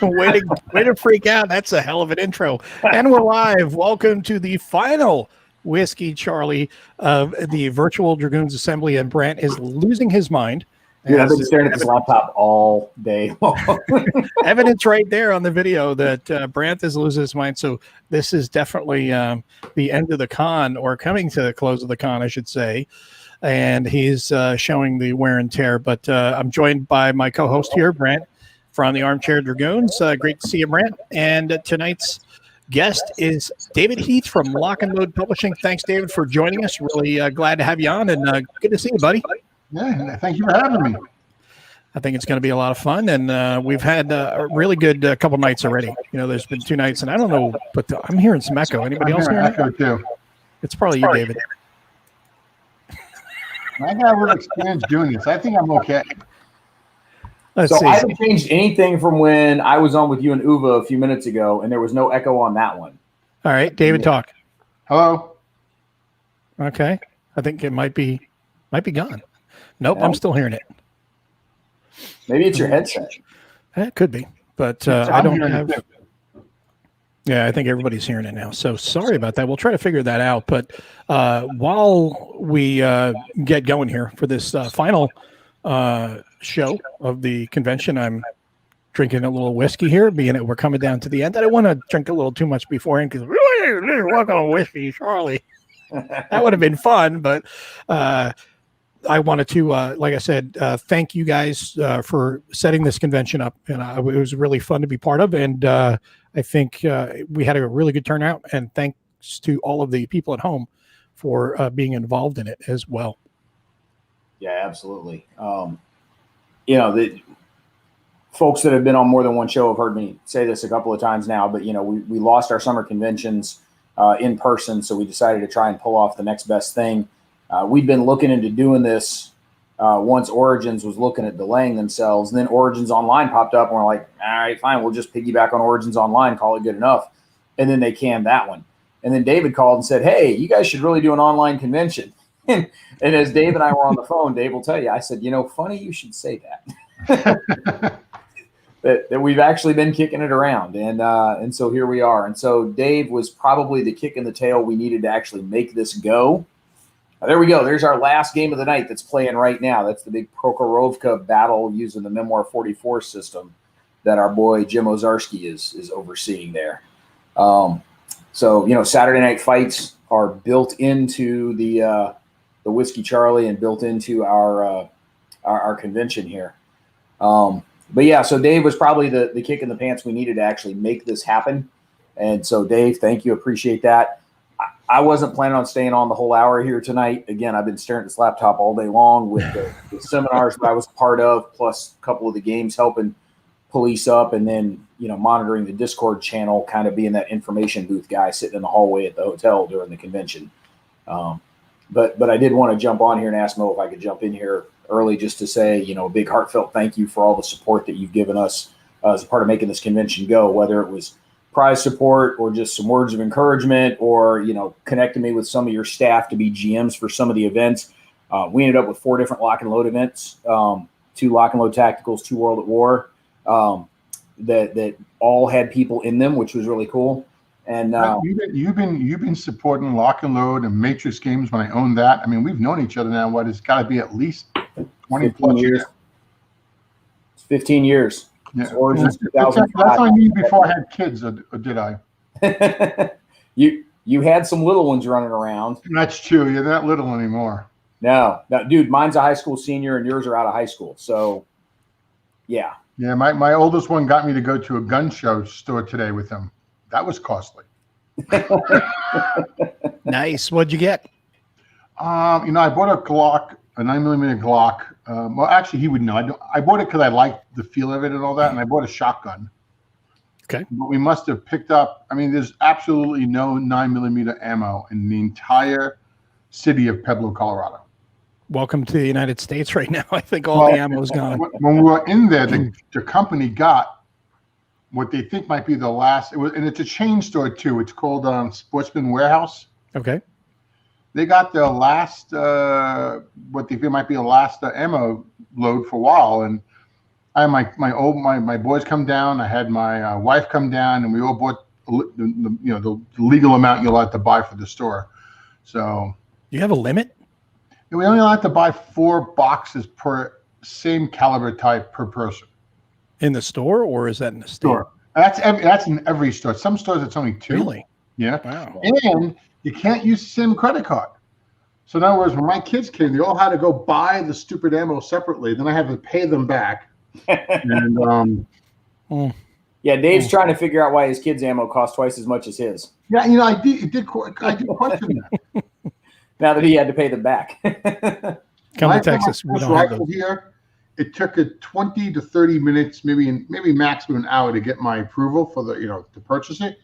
way to freak out. That's a hell of an intro. And we're live. Welcome to the final Whiskey Charlie of the virtual Dragoons Assembly. And Brant is losing his mind. Dude, I've been staring at this laptop all day long. Evidence right there on the video that Brant is losing his mind. So this is definitely the end of the con, or coming to the close of the con, I should say. And he's showing the wear and tear. But I'm joined by my co-host here, Brant, from the Armchair Dragoons. Great to see you, Brant. And tonight's guest is David Heath from Lockload Publishing. Thanks, David, for joining us. Really glad to have you on, and good to see you, buddy. Yeah, thank you for having me. I think it's going to be a lot of fun, and we've had a really good couple nights already. You know, there's been 2 nights, and I don't know, but I'm hearing some echo. Anybody else hearing echo too? It's probably you, David. I got a little experience doing this. I think I'm okay. So I haven't changed anything from when I was on with you and Uva a few minutes ago, and there was no echo on that one. All right, David, talk. Hello. Okay, I think it might be gone. Nope, I'm still hearing it. Maybe it's your headset. It could be, but I don't have. Yeah, I think everybody's hearing it now. So sorry about that. We'll try to figure that out. But while we get going here for this final show of the convention, I'm drinking a little whiskey here, being that we're coming down to the end. I don't want to drink a little too much beforehand because really, welcome to Whiskey Charlie. That would have been fun, but I wanted to, like I said, thank you guys for setting this convention up, and it was really fun to be part of. And I think we had a really good turnout, and thanks to all of the people at home for being involved in it as well. Yeah, absolutely. The folks that have been on more than one show have heard me say this a couple of times now, but we lost our summer conventions in person, so we decided to try and pull off the next best thing. We'd been looking into doing this once Origins was looking at delaying themselves. And then Origins Online popped up, and we're like, all right, fine, we'll just piggyback on Origins Online, call it good enough. And then they canned that one. And then David called and said, hey, you guys should really do an online convention. And as Dave and I were on the phone, Dave will tell you, I said, funny you should say that. that we've actually been kicking it around. And so here we are. And so Dave was probably the kick in the tail we needed to actually make this go. There we go. There's our last game of the night that's playing right now. That's the big Prokhorovka battle using the Memoir 44 system that our boy Jim Ozarski is overseeing there. So Saturday night fights are built into the Whiskey Charlie and built into our convention here. But yeah, so Dave was probably the kick in the pants we needed to actually make this happen. And so Dave, thank you. Appreciate that. I wasn't planning on staying on the whole hour here tonight. Again, I've been staring at this laptop all day long with the seminars that I was part of, plus a couple of the games helping police up, and then, monitoring the Discord channel, kind of being that information booth guy sitting in the hallway at the hotel during the convention. But I did want to jump on here and ask Mo if I could jump in here early just to say, a big heartfelt thank you for all the support that you've given us as a part of making this convention go, whether it was prize support or just some words of encouragement, or connecting me with some of your staff to be GMs for some of the events. We ended up with 4 different Lock and Load events, 2 Lock and Load Tacticals, 2 World at War, that all had people in them, which was really cool. And you've been supporting Lock and Load and Matrix Games when I owned that. I mean, we've known each other now. It's got to be at least 20 plus years. It's 15 years. Yeah. That's what I mean before I had kids, or did I? You had some little ones running around. That's true. You're not little anymore. No, dude, mine's a high school senior and yours are out of high school. So, yeah. Yeah, my oldest one got me to go to a gun show store today with him. That was costly. Nice. What'd you get? I bought a Glock, a 9mm Glock. Well, actually, he would know. I bought it because I liked the feel of it and all that, and I bought a shotgun. Okay. But we must have picked up. I mean, there's absolutely no 9mm ammo in the entire city of Pueblo, Colorado. Welcome to the United States right now. I think all the ammo is gone. When we were in there, the company got what they think might be the last. And it's a chain store too. It's called Sportsman Warehouse. Okay. They got the last, what they feel might be the last ammo load for a while. And I had my boys come down. I had my wife come down, and we all bought the legal amount you're allowed to buy for the store. So you have a limit? We only allowed to buy 4 boxes per same caliber type per person. In the store, or is that in the store? That's in every store. Some stores it's only 2. Really? Yeah. Wow. And you can't use SIM credit card. So in other words, when my kids came, they all had to go buy the stupid ammo separately. Then I had to pay them back. And yeah, Dave's trying to figure out why his kids' ammo costs twice as much as his. Yeah, I did question that. Now that he had to pay them back. Come to Texas. We don't have those. Here, it took it 20 to 30 minutes, maybe maximum an hour to get my approval for the to purchase it.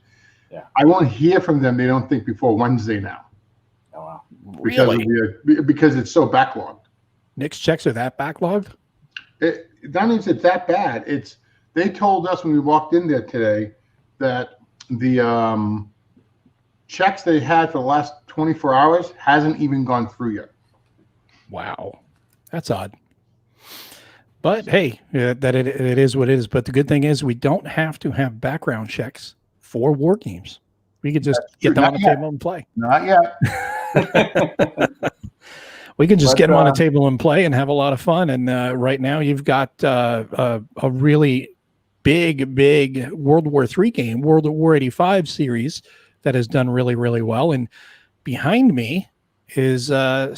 Yeah. I won't hear from them. They don't think before Wednesday now. Oh wow. Really? Because it's so backlogged. Nick's checks are that backlogged? That means it's that bad. They told us when we walked in there today that the checks they had for the last 24 hours hasn't even gone through yet. Wow. That's odd. But hey, that it is what it is. But the good thing is we don't have to have background checks for war games. We could just get them on the table and play. Not yet. We can just get them on a table and play and have a lot of fun. And right now you've got a really big World War III game, World War 85 series that has done really, really well. And behind me is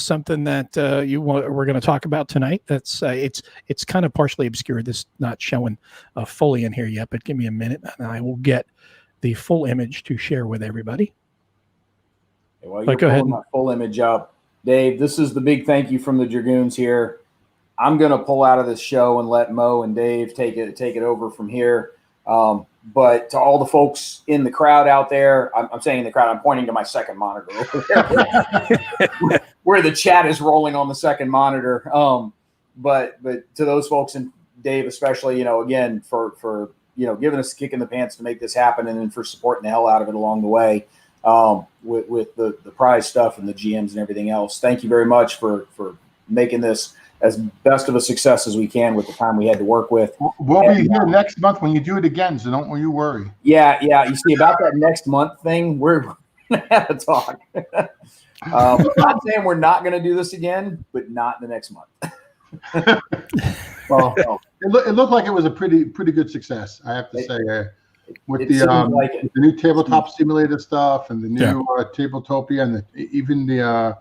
something that we're going to talk about tonight. That's it's kind of partially obscured. This not showing fully in here yet, but give me a minute and I will get the full image to share with everybody. Well, you're pulling that full image up, Dave. This is the big thank you from the Dragoons here. I'm going to pull out of this show and let Mo and Dave take it over from here. But to all the folks in the crowd out there, I'm saying in the crowd, I'm pointing to my second monitor over there, where the chat is rolling on the second monitor. But to those folks, and Dave especially, again for giving us a kick in the pants to make this happen, and then for supporting the hell out of it along the way, with the prize stuff and the GMs and everything else. Thank you very much for making this as best of a success as we can with the time we had to work with. We'll be here next month when you do it again, so don't you worry. Yeah. You see, about that next month thing, we're going to have a talk. I'm not saying we're not going to do this again, but not the next month. Well, it looked like it was a pretty good success, I have to say. With the new tabletop simulator stuff and the new Tabletopia and even the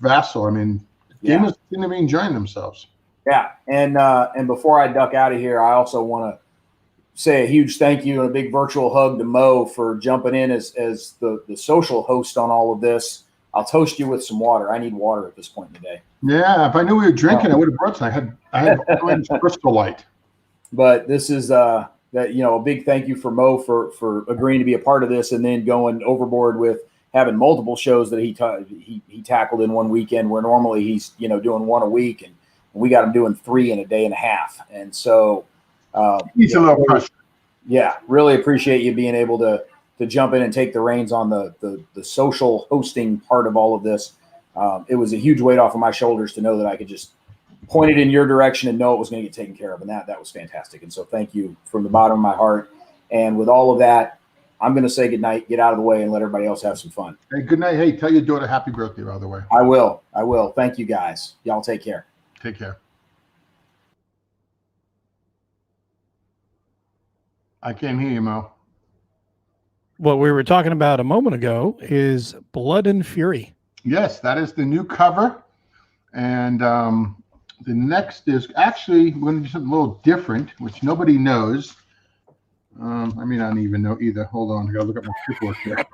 Vassal. I mean, gamers seem to be enjoying themselves. Yeah, and before I duck out of here, I also want to say a huge thank you and a big virtual hug to Mo for jumping in as the social host on all of this. I'll toast you with some water. I need water at this point in the day. Yeah, if I knew we were drinking, I would have brought some. I had orange Crystal Light. But this is a big thank you for Mo for agreeing to be a part of this and then going overboard with having multiple shows that he tackled in one weekend, where normally he's doing one a week, and we got him doing 3 in a day and a half. And so he's a little pressure. Yeah, really appreciate you being able to jump in and take the reins on the social hosting part of all of this. It was a huge weight off of my shoulders to know that I could just point it in your direction and know it was going to get taken care of, and that was fantastic. And so thank you from the bottom of my heart. And with all of that, I'm going to say good night, get out of the way, and let everybody else have some fun. Hey, good night. Hey, tell your daughter happy birthday, by the way. I will. Thank you, guys. Y'all take care. Take care. I can't hear you, Mo. What we were talking about a moment ago is Blood and Fury. Yes, that is the new cover. And the next is actually we're going to do something a little different, which nobody knows. I may not even know either. Hold on, I gotta look at my paperwork here.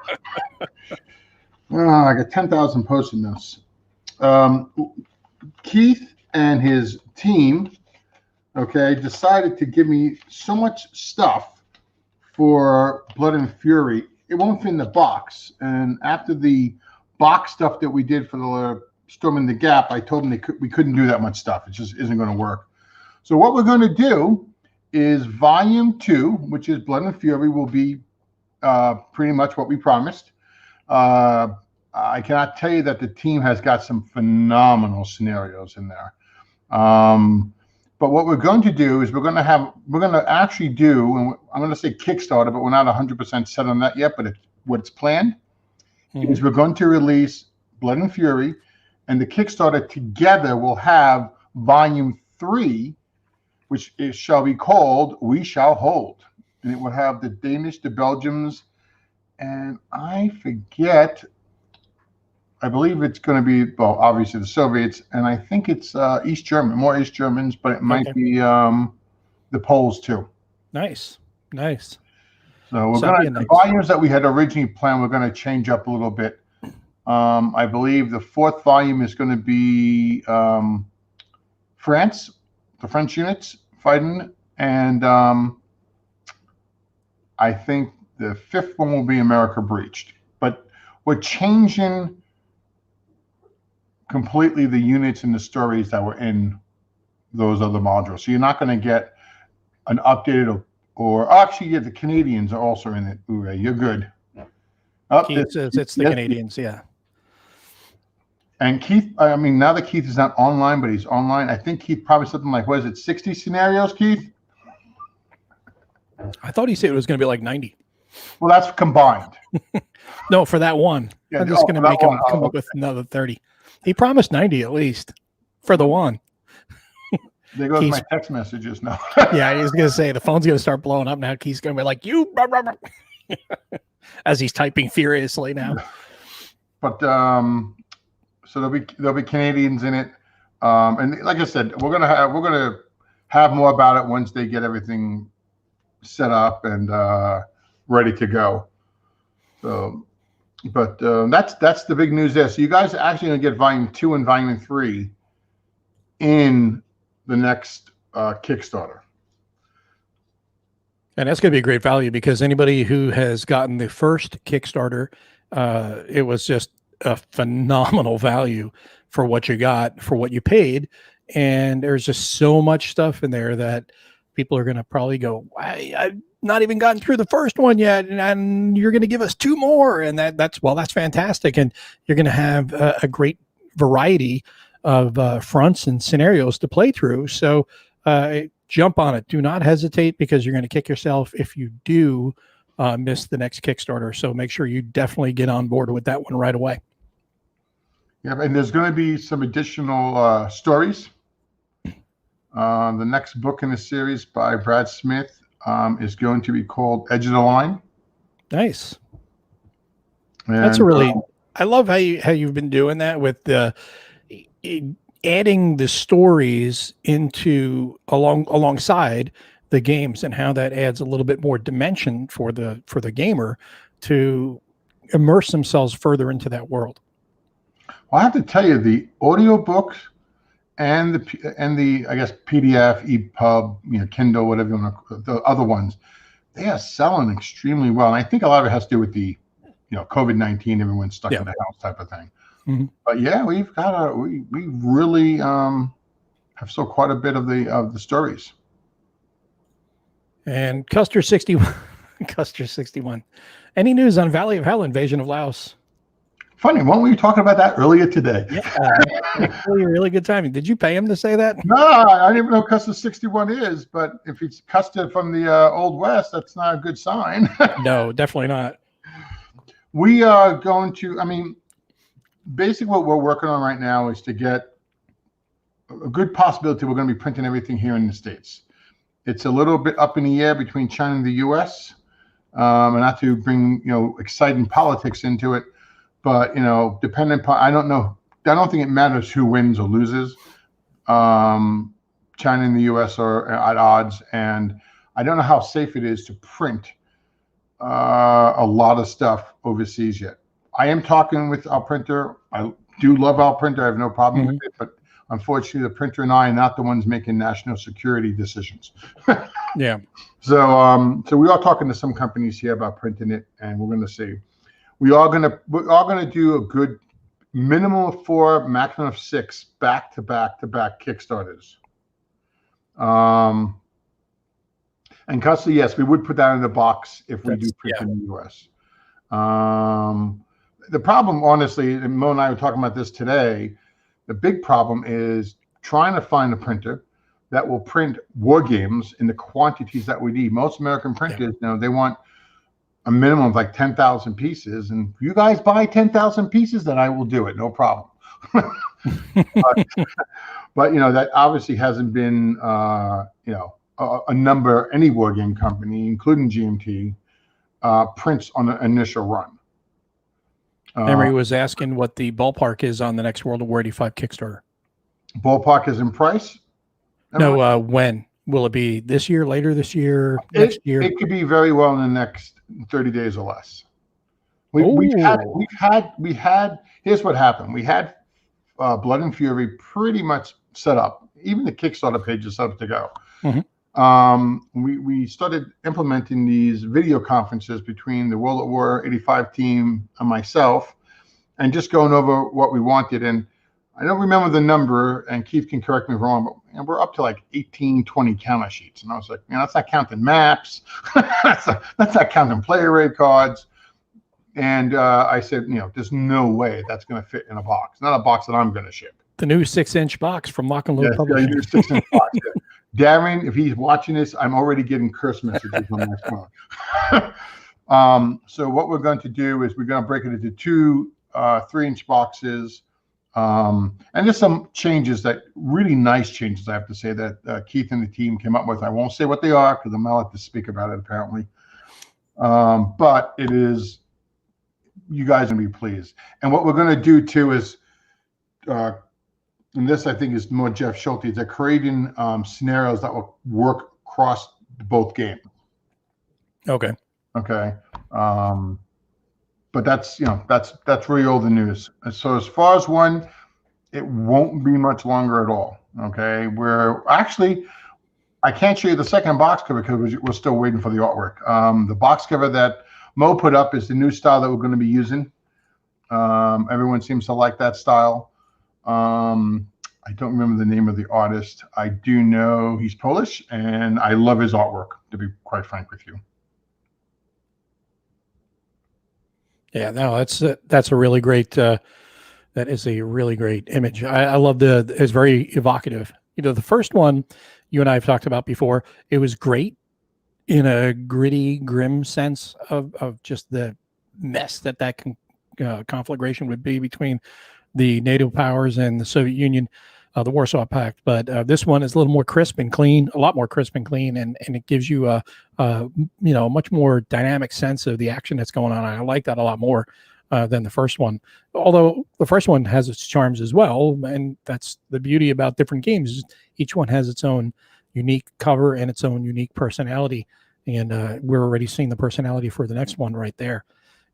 I got 10,000 post-it notes. Heath and his team, decided to give me so much stuff for Blood and Fury. It won't fit in the box. And after the box stuff that we did for the Storming the Gap, I told them we couldn't do that much stuff. It just isn't going to work. So what we're going to do is Volume 2, which is Blood and Fury, will be pretty much what we promised. I cannot tell you that the team has got some phenomenal scenarios in there. But what we're going to do is we're going to actually do, and I'm going to say Kickstarter, but we're not 100% set on that yet. But what's planned is we're going to release Blood and Fury, and the Kickstarter together will have Volume 3, which shall be called We Shall Hold. And it will have the Danish, the Belgians, and I forget, I believe it's going to be, well, obviously the Soviets, and I think it's East German, more East Germans, but it might be the Poles too. Nice. So we're going to, the volumes that we had originally planned, we're going to change up a little bit. I believe the 4th volume is going to be France, the French units fighting, and I think the 5th one will be America Breached. But we're changing completely the units and the stories that were in those other modules. So you're not going to get an updated or actually, yeah, the Canadians are also in it. Ooh, you're good. Keith says it's the Canadians, yeah. And Keith, I mean, now that Keith is not online, but he's online, I think Keith probably something like, what is it, 60 scenarios, Keith? I thought he said it was going to be like 90. Well, that's combined. No, for that one. Yeah, I'm just going to make him come up with another 30. He promised 90 at least for the one. There goes my text messages now. Yeah, he was going to say the phone's going to start blowing up now. Keith's going to be like, you, as he's typing furiously now. But so there'll be Canadians in it, and like I said, we're gonna have more about it once they get everything set up and ready to go. So, but that's the big news there. So you guys are actually gonna get Volume 2 and Volume 3 in the next Kickstarter. And that's going to be a great value because anybody who has gotten the first Kickstarter, it was just a phenomenal value for what you got, for what you paid. And there's just so much stuff in there that people are going to probably go, I've not even gotten through the first one yet. And you're going to give us 2 more. And that's fantastic. And you're going to have a great variety of fronts and scenarios to play through. So jump on it. Do not hesitate because you're going to kick yourself if you do miss the next Kickstarter. So make sure you definitely get on board with that one right away. Yeah, and there's going to be some additional stories. The next book in the series by Brad Smith is going to be called Edge of the Line. Nice. And, that's a really, I love how you've been doing that with the adding the stories into alongside the games and how that adds a little bit more dimension for the gamer to immerse themselves further into that world. Well, I have to tell you, the audiobooks and the I guess PDF, EPUB, Kindle, whatever you want to, the other ones, they are selling extremely well. And I think a lot of it has to do with the, COVID-19, everyone's stuck in the house type of thing. Mm-hmm. But yeah, we've got we really have sold quite a bit of the stories. And Custer 61, Custer 61. Any news on Valley of Hell invasion of Laos? Funny, weren't we talking about that earlier today? Yeah, actually a really good timing. Did you pay him to say that? No, I didn't even know Custer 61 is, but if it's Custer from the Old West, that's not a good sign. No, definitely not. We are going to, basically what we're working on right now is to get a good possibility we're going to be printing everything here in the States. It's a little bit up in the air between China and the U.S., and not to bring, exciting politics into it. But, depending upon, I don't know. I don't think it matters who wins or loses. China and the U.S. are at odds. And I don't know how safe it is to print a lot of stuff overseas yet. I am talking with our printer. I do love our printer. I have no problem with it. But unfortunately, the printer and I are not the ones making national security decisions. Yeah. So we are talking to some companies here about printing it, and we're going to see. We are going to do a good minimum of 4, maximum of 6 back-to-back Kickstarters. And Custer, yes, we would put that in the box if we do print in the U.S. The problem, honestly, and Mo and I were talking about this today, the big problem is trying to find a printer, that will print war games in the quantities that we need. Most American printers, they want a minimum of like 10,000 pieces. And if you guys buy 10,000 pieces, then I will do it. No problem. But that obviously hasn't been, a number, any war game company, including GMT, prints on an initial run. Emery was asking what the ballpark is on the next World of War 85 Kickstarter. Ballpark is in price? No, when will it be? This year, later this year, next year? It could be very well in the next 30 days or less. We've had. Here's what happened. We had Blood and Fury pretty much set up. Even the Kickstarter page is set up to go. Mm-hmm. We started implementing these video conferences between the World at War 85 team and myself, and just going over what we wanted. And I don't remember the number, and Keith can correct me if I'm wrong, but we're up to like 18, 20 counter sheets. And I was like, that's not counting maps. that's not counting player rate cards. And I said, there's no way that's going to fit in a box. Not a box that I'm going to ship. The new 6-inch box from Lockload Publishing. New 6-inch box. Darren, if he's watching this, I'm already getting curse messages on my phone. So what we're going to do is we're going to break it into two 3-inch boxes. And there's some changes, really nice changes, I have to say, that Keith and the team came up with. I won't say what they are because I'm not allowed to speak about it, apparently. But it is, you guys are going to be pleased. And what we're going to do, too, is, and this I think is more Jeff Schulte, they're creating scenarios that will work across both games. Okay. But that's really all the news. And so as far as one, it won't be much longer at all. Okay, I can't show you the second box cover because we're still waiting for the artwork. The box cover that Mo put up is the new style that we're going to be using. Everyone seems to like that style. I don't remember the name of the artist. I do know he's Polish, and I love his artwork, to be quite frank with you. Yeah, no, that's a really great. That is a really great image. I love it's very evocative. The first one you and I have talked about before. It was great in a gritty, grim sense of just the mess that conflagration would be between the NATO powers and the Soviet Union, the Warsaw Pact. But this one is a little more crisp and clean, a lot more crisp and clean, and it gives you a much more dynamic sense of the action that's going on. I like that a lot more than the first one. Although the first one has its charms as well, and that's the beauty about different games. Each one has its own unique cover and its own unique personality, and we're already seeing the personality for the next one right there.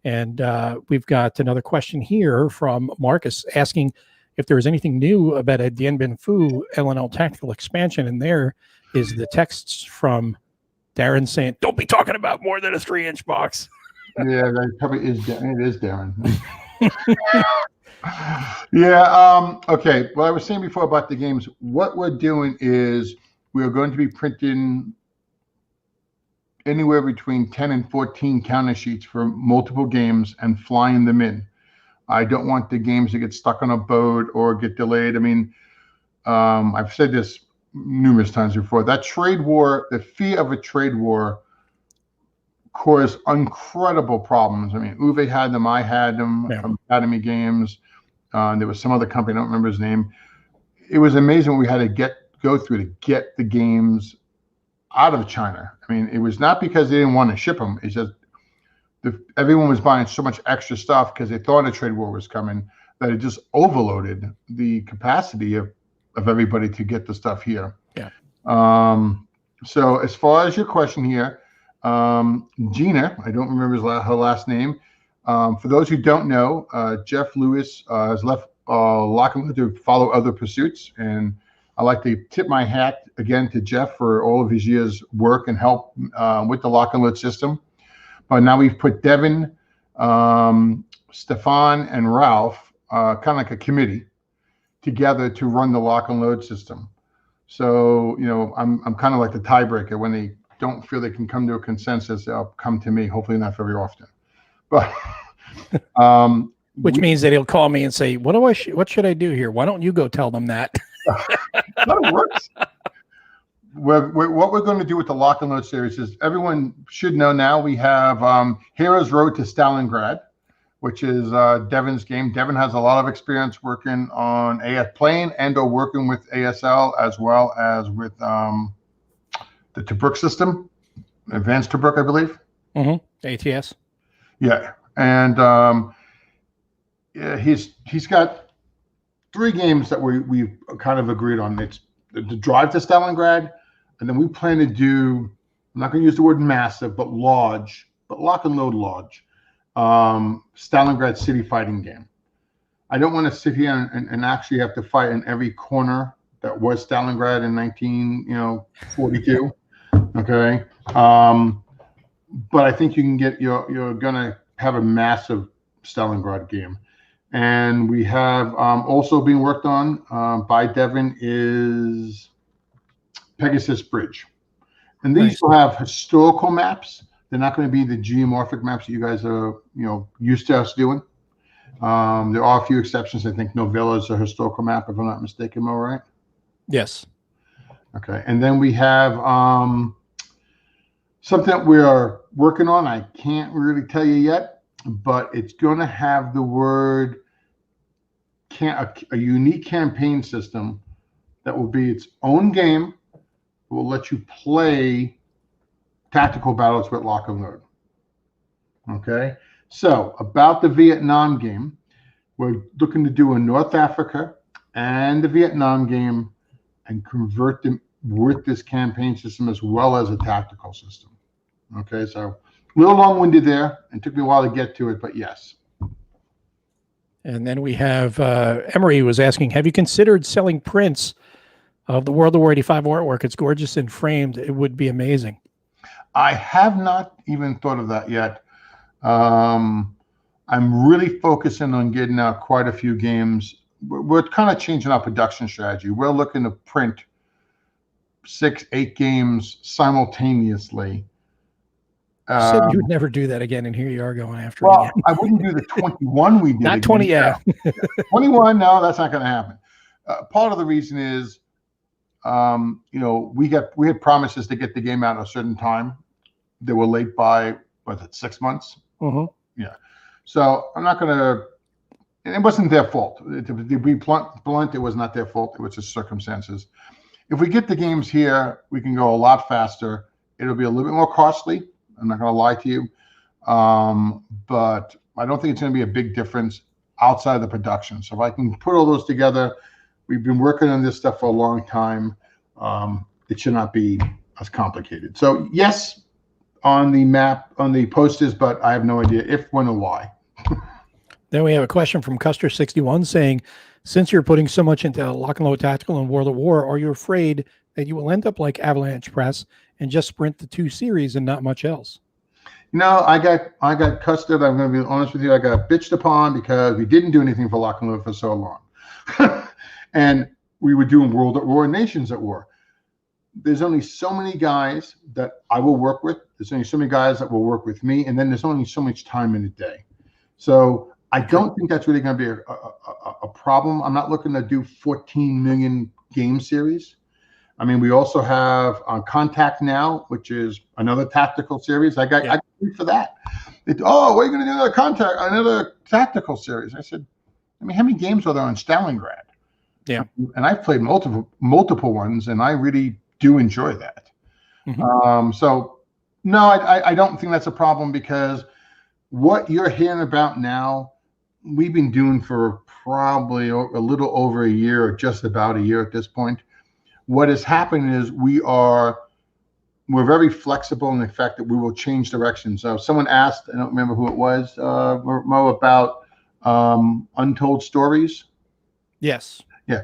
And we've got another question here from Marcus asking if there was anything new about a Dien Bien Phu LnL tactical expansion. And there is the texts from Darren saying, "Don't be talking about more than a 3-inch box." Yeah, that probably is. It is Darren. Yeah. Okay. What I was saying before about the games, what we're doing is we're going to be printing anywhere between 10 and 14 counter sheets for multiple games and flying them in. I don't want the games to get stuck on a boat or get delayed. I mean, I've said this numerous times before. That trade war, the fear of a trade war, caused incredible problems. I mean, Uwe had them, I had them from Academy Games. There was some other company, I don't remember his name. It was amazing what we had to go through to get the games out of China. I mean, it was not because they didn't want to ship them. It's just everyone was buying so much extra stuff because they thought a trade war was coming that it just overloaded the capacity of everybody to get the stuff here. Yeah. So as far as your question here, Gina, I don't remember her last name. For those who don't know, Jeff Lewis has left Lockload to follow other pursuits, and I'd like to tip my hat again to Jeff for all of his years' work and help with the Lockload system. But now we've put Devin, Stefan, and Ralph, kind of like a committee, together to run the Lockload system. So, I'm kind of like the tiebreaker. When they don't feel they can come to a consensus, they'll come to me, hopefully not very often. But which means that he'll call me and say, what should I do here? Why don't you go tell them that? That works. what we're going to do with the Lockload series is everyone should know now we have Heroes Road to Stalingrad, which is Devin's game. Devin has a lot of experience working on playing and or working with ASL as well as with the Tobruk system, Advanced Tobruk, I believe. ATS. Yeah, and yeah, he's got 3 games that we've kind of agreed on. It's the drive to Stalingrad, and then we plan to do, I'm not going to use the word massive, but large, but lock and load large, Stalingrad city fighting game. I don't want to sit here and actually have to fight in every corner that was Stalingrad in 1942. Okay. But I think you can get, you're going to have a massive Stalingrad game. And we have also being worked on by Devin is Pegasus Bridge. And these will have historical maps. They're not going to be the geomorphic maps that you guys are, used to us doing. There are a few exceptions. I think Novella is a historical map, if I'm not mistaken. Am I right? Yes. Okay. And then we have something that we are working on. I can't really tell you yet, but it's going to have the word a unique campaign system that will be its own game. It will let you play tactical battles with lock and load. Okay. So about the Vietnam game, we're looking to do a North Africa and the Vietnam game and convert them with this campaign system as well as a tactical system. Okay. So a little long-winded there, and took me a while to get to it, but yes. And then we have Emery was asking, have you considered selling prints of the World of War 85 artwork? It's gorgeous and framed. It would be amazing. I have not even thought of that yet. I'm really focusing on getting out quite a few games. We're kind of changing our production strategy. We're looking to print 6, 8 games simultaneously. You said you would never do that again, and here you are going after it well, again. I wouldn't do the 21 we did. Not again. 20, yeah. 21, no, that's not going to happen. Part of the reason is, we had promises to get the game out at a certain time. They were late by, 6 months? Yeah. So I'm not going to, it wasn't their fault. To be blunt, it was not their fault. It was just circumstances. If we get the games here, we can go a lot faster. It'll be a little bit more costly. I'm not going to lie to you. But I don't think it's going to be a big difference outside of the production. So if I can put all those together, we've been working on this stuff for a long time. It should not be as complicated. So yes, on the map, on the posters, but I have no idea if, when, or why. Then we have a question from Custer61 saying, since you're putting so much into Lock and Load Tactical and World of War, are you afraid that you will end up like Avalanche Press and just sprint the 2 series and not much else? No, I got custard. I'm going to be honest with you. I got bitched upon because we didn't do anything for Lock and Load for so long. And we were doing World at War and Nations at War. There's only so many guys that I will work with. There's only so many guys that will work with me. And then there's only so much time in a day. So I don't think that's really going to be a problem. I'm not looking to do 14 million game series. I mean, we also have Contact Now, which is another tactical series. I got paid for that. What are you going to do another tactical series? I said, I mean, how many games are there on Stalingrad? Yeah. And I've played multiple ones, and I really do enjoy that. So no, I don't think that's a problem, because what you're hearing about now, we've been doing for probably a little over a year, or just about a year at this point. What is happening is we're very flexible in the fact that we will change direction. So someone asked, I don't remember who it was, Mo, about Untold Stories. Yes. Yeah.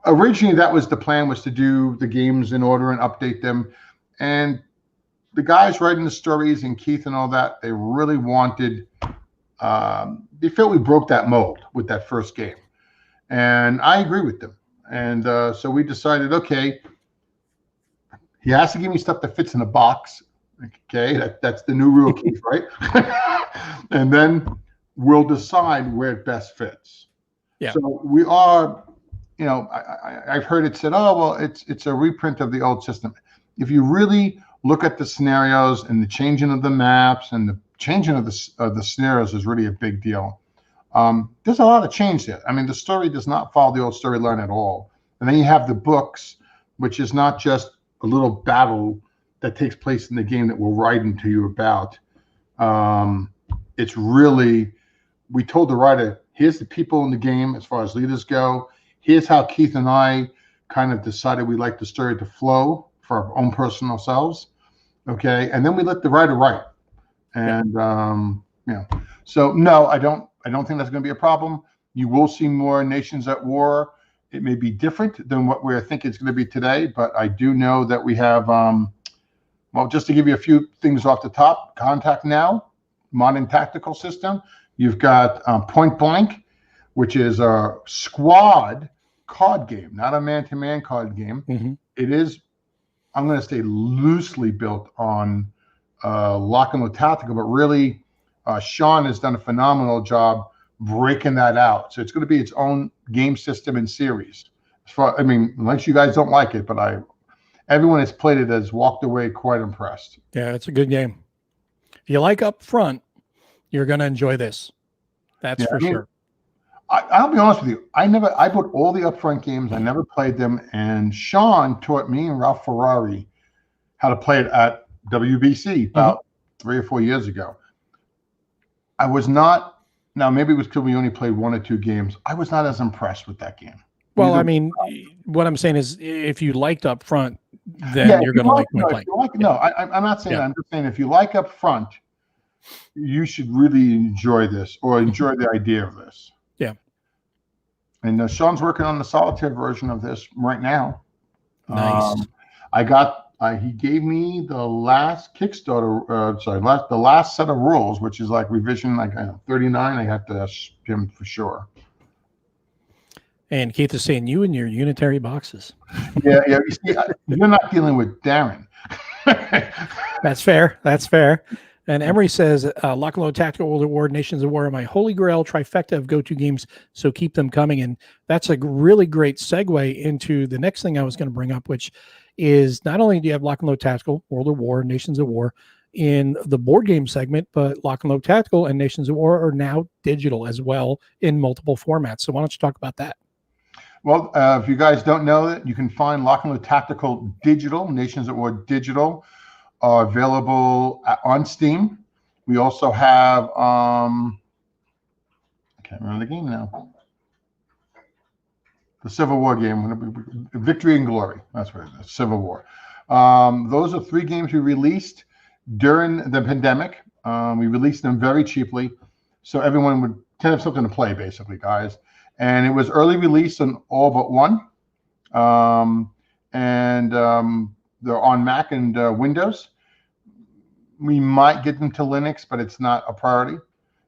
Originally, that was the plan, was to do the games in order and update them. And the guys writing the stories and Heath and all that, they really wanted, they felt we broke that mold with that first game. And I agree with them. And so we decided, okay, he has to give me stuff that fits in a box. Okay, that's the new rule, Heath, right? And then we'll decide where it best fits. Yeah. So we are you know, I've heard it said, oh, well, it's a reprint of the old system. If you really look at the scenarios and the changing of the maps and the changing of the scenarios is really a big deal. There's a lot of change there. I mean, the story does not follow the old storyline at all. And then you have the books, which is not just a little battle that takes place in the game that we're writing to you about. It's really, we told the writer, here's the people in the game as far as leaders go. Here's how Keith and I kind of decided we like the story to flow for our own personal selves. Okay. And then we let the writer write. And, you know, so no, I don't think that's going to be a problem. You will see more Nations at War. It may be different than what we're thinking it's going to be today, but I do know that we have, well, just to give you a few things off the top, Contact Now, modern tactical system. You've got Point Blank, which is a squad card game, not a man-to-man card game. Mm-hmm. It is, I'm going to say, loosely built on Lockload Tactical, but really Sean has done a phenomenal job breaking that out. So it's going to be its own game system and series. As far, I mean, unless you guys don't like it, but everyone that's played it has walked away quite impressed. Yeah, it's a good game. If you like up front, you're going to enjoy this. That's for sure. I'll be honest with you. I bought all the upfront games. I never played them. And Sean taught me and Ralph Ferrari how to play it at WBC about 3 or 4 years ago. I was not, now maybe it was because we only played 1 or 2 games. I was not as impressed with that game. Well, I mean, what I'm saying is if you liked up front, then you're going to like my play. I'm not saying that. I'm just saying if you like up front, you should really enjoy this or enjoy the idea of this. Yeah. And Sean's working on the solitaire version of this right now. Nice. He gave me the last Kickstarter, the last set of rules, which is like revision, 39. I have to ask him for sure. And Keith is saying you and your unitary boxes. Yeah. You see, you're not dealing with Darren. That's fair. That's fair. And Emery says, Lockload Tactical World War, Nations of War are my holy grail trifecta of go-to games, so keep them coming. And that's a really great segue into the next thing I was going to bring up, which is not only do you have Lockload Tactical, World of War, Nations of War in the board game segment, but Lockload Tactical and Nations of War are now digital as well in multiple formats. So why don't you talk about that? Well, if you guys don't know it, you can find Lockload Tactical digital, Nations of War digital, are available on Steam. We also have, I can't remember the game now. The Civil War game, Victory and Glory. That's what it is, Civil War. Those are 3 games we released during the pandemic. We released them very cheaply, so everyone would have something to play, basically, guys. And it was early release on all but 1. They're on Mac and Windows. We might get them to Linux, but it's not a priority.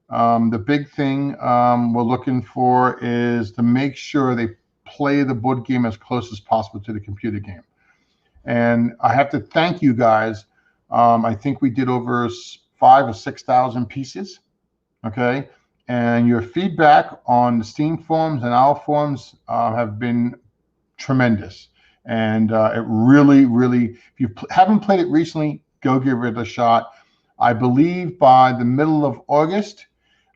The big thing we're looking for is to make sure they play the board game as close as possible to the computer game. And I have to thank you guys. I think we did over 5,000 or 6,000 pieces. Okay. And your feedback on the Steam forums and our forums have been tremendous. And it really, really, if you haven't played it recently, go give it a shot. I believe by the middle of August,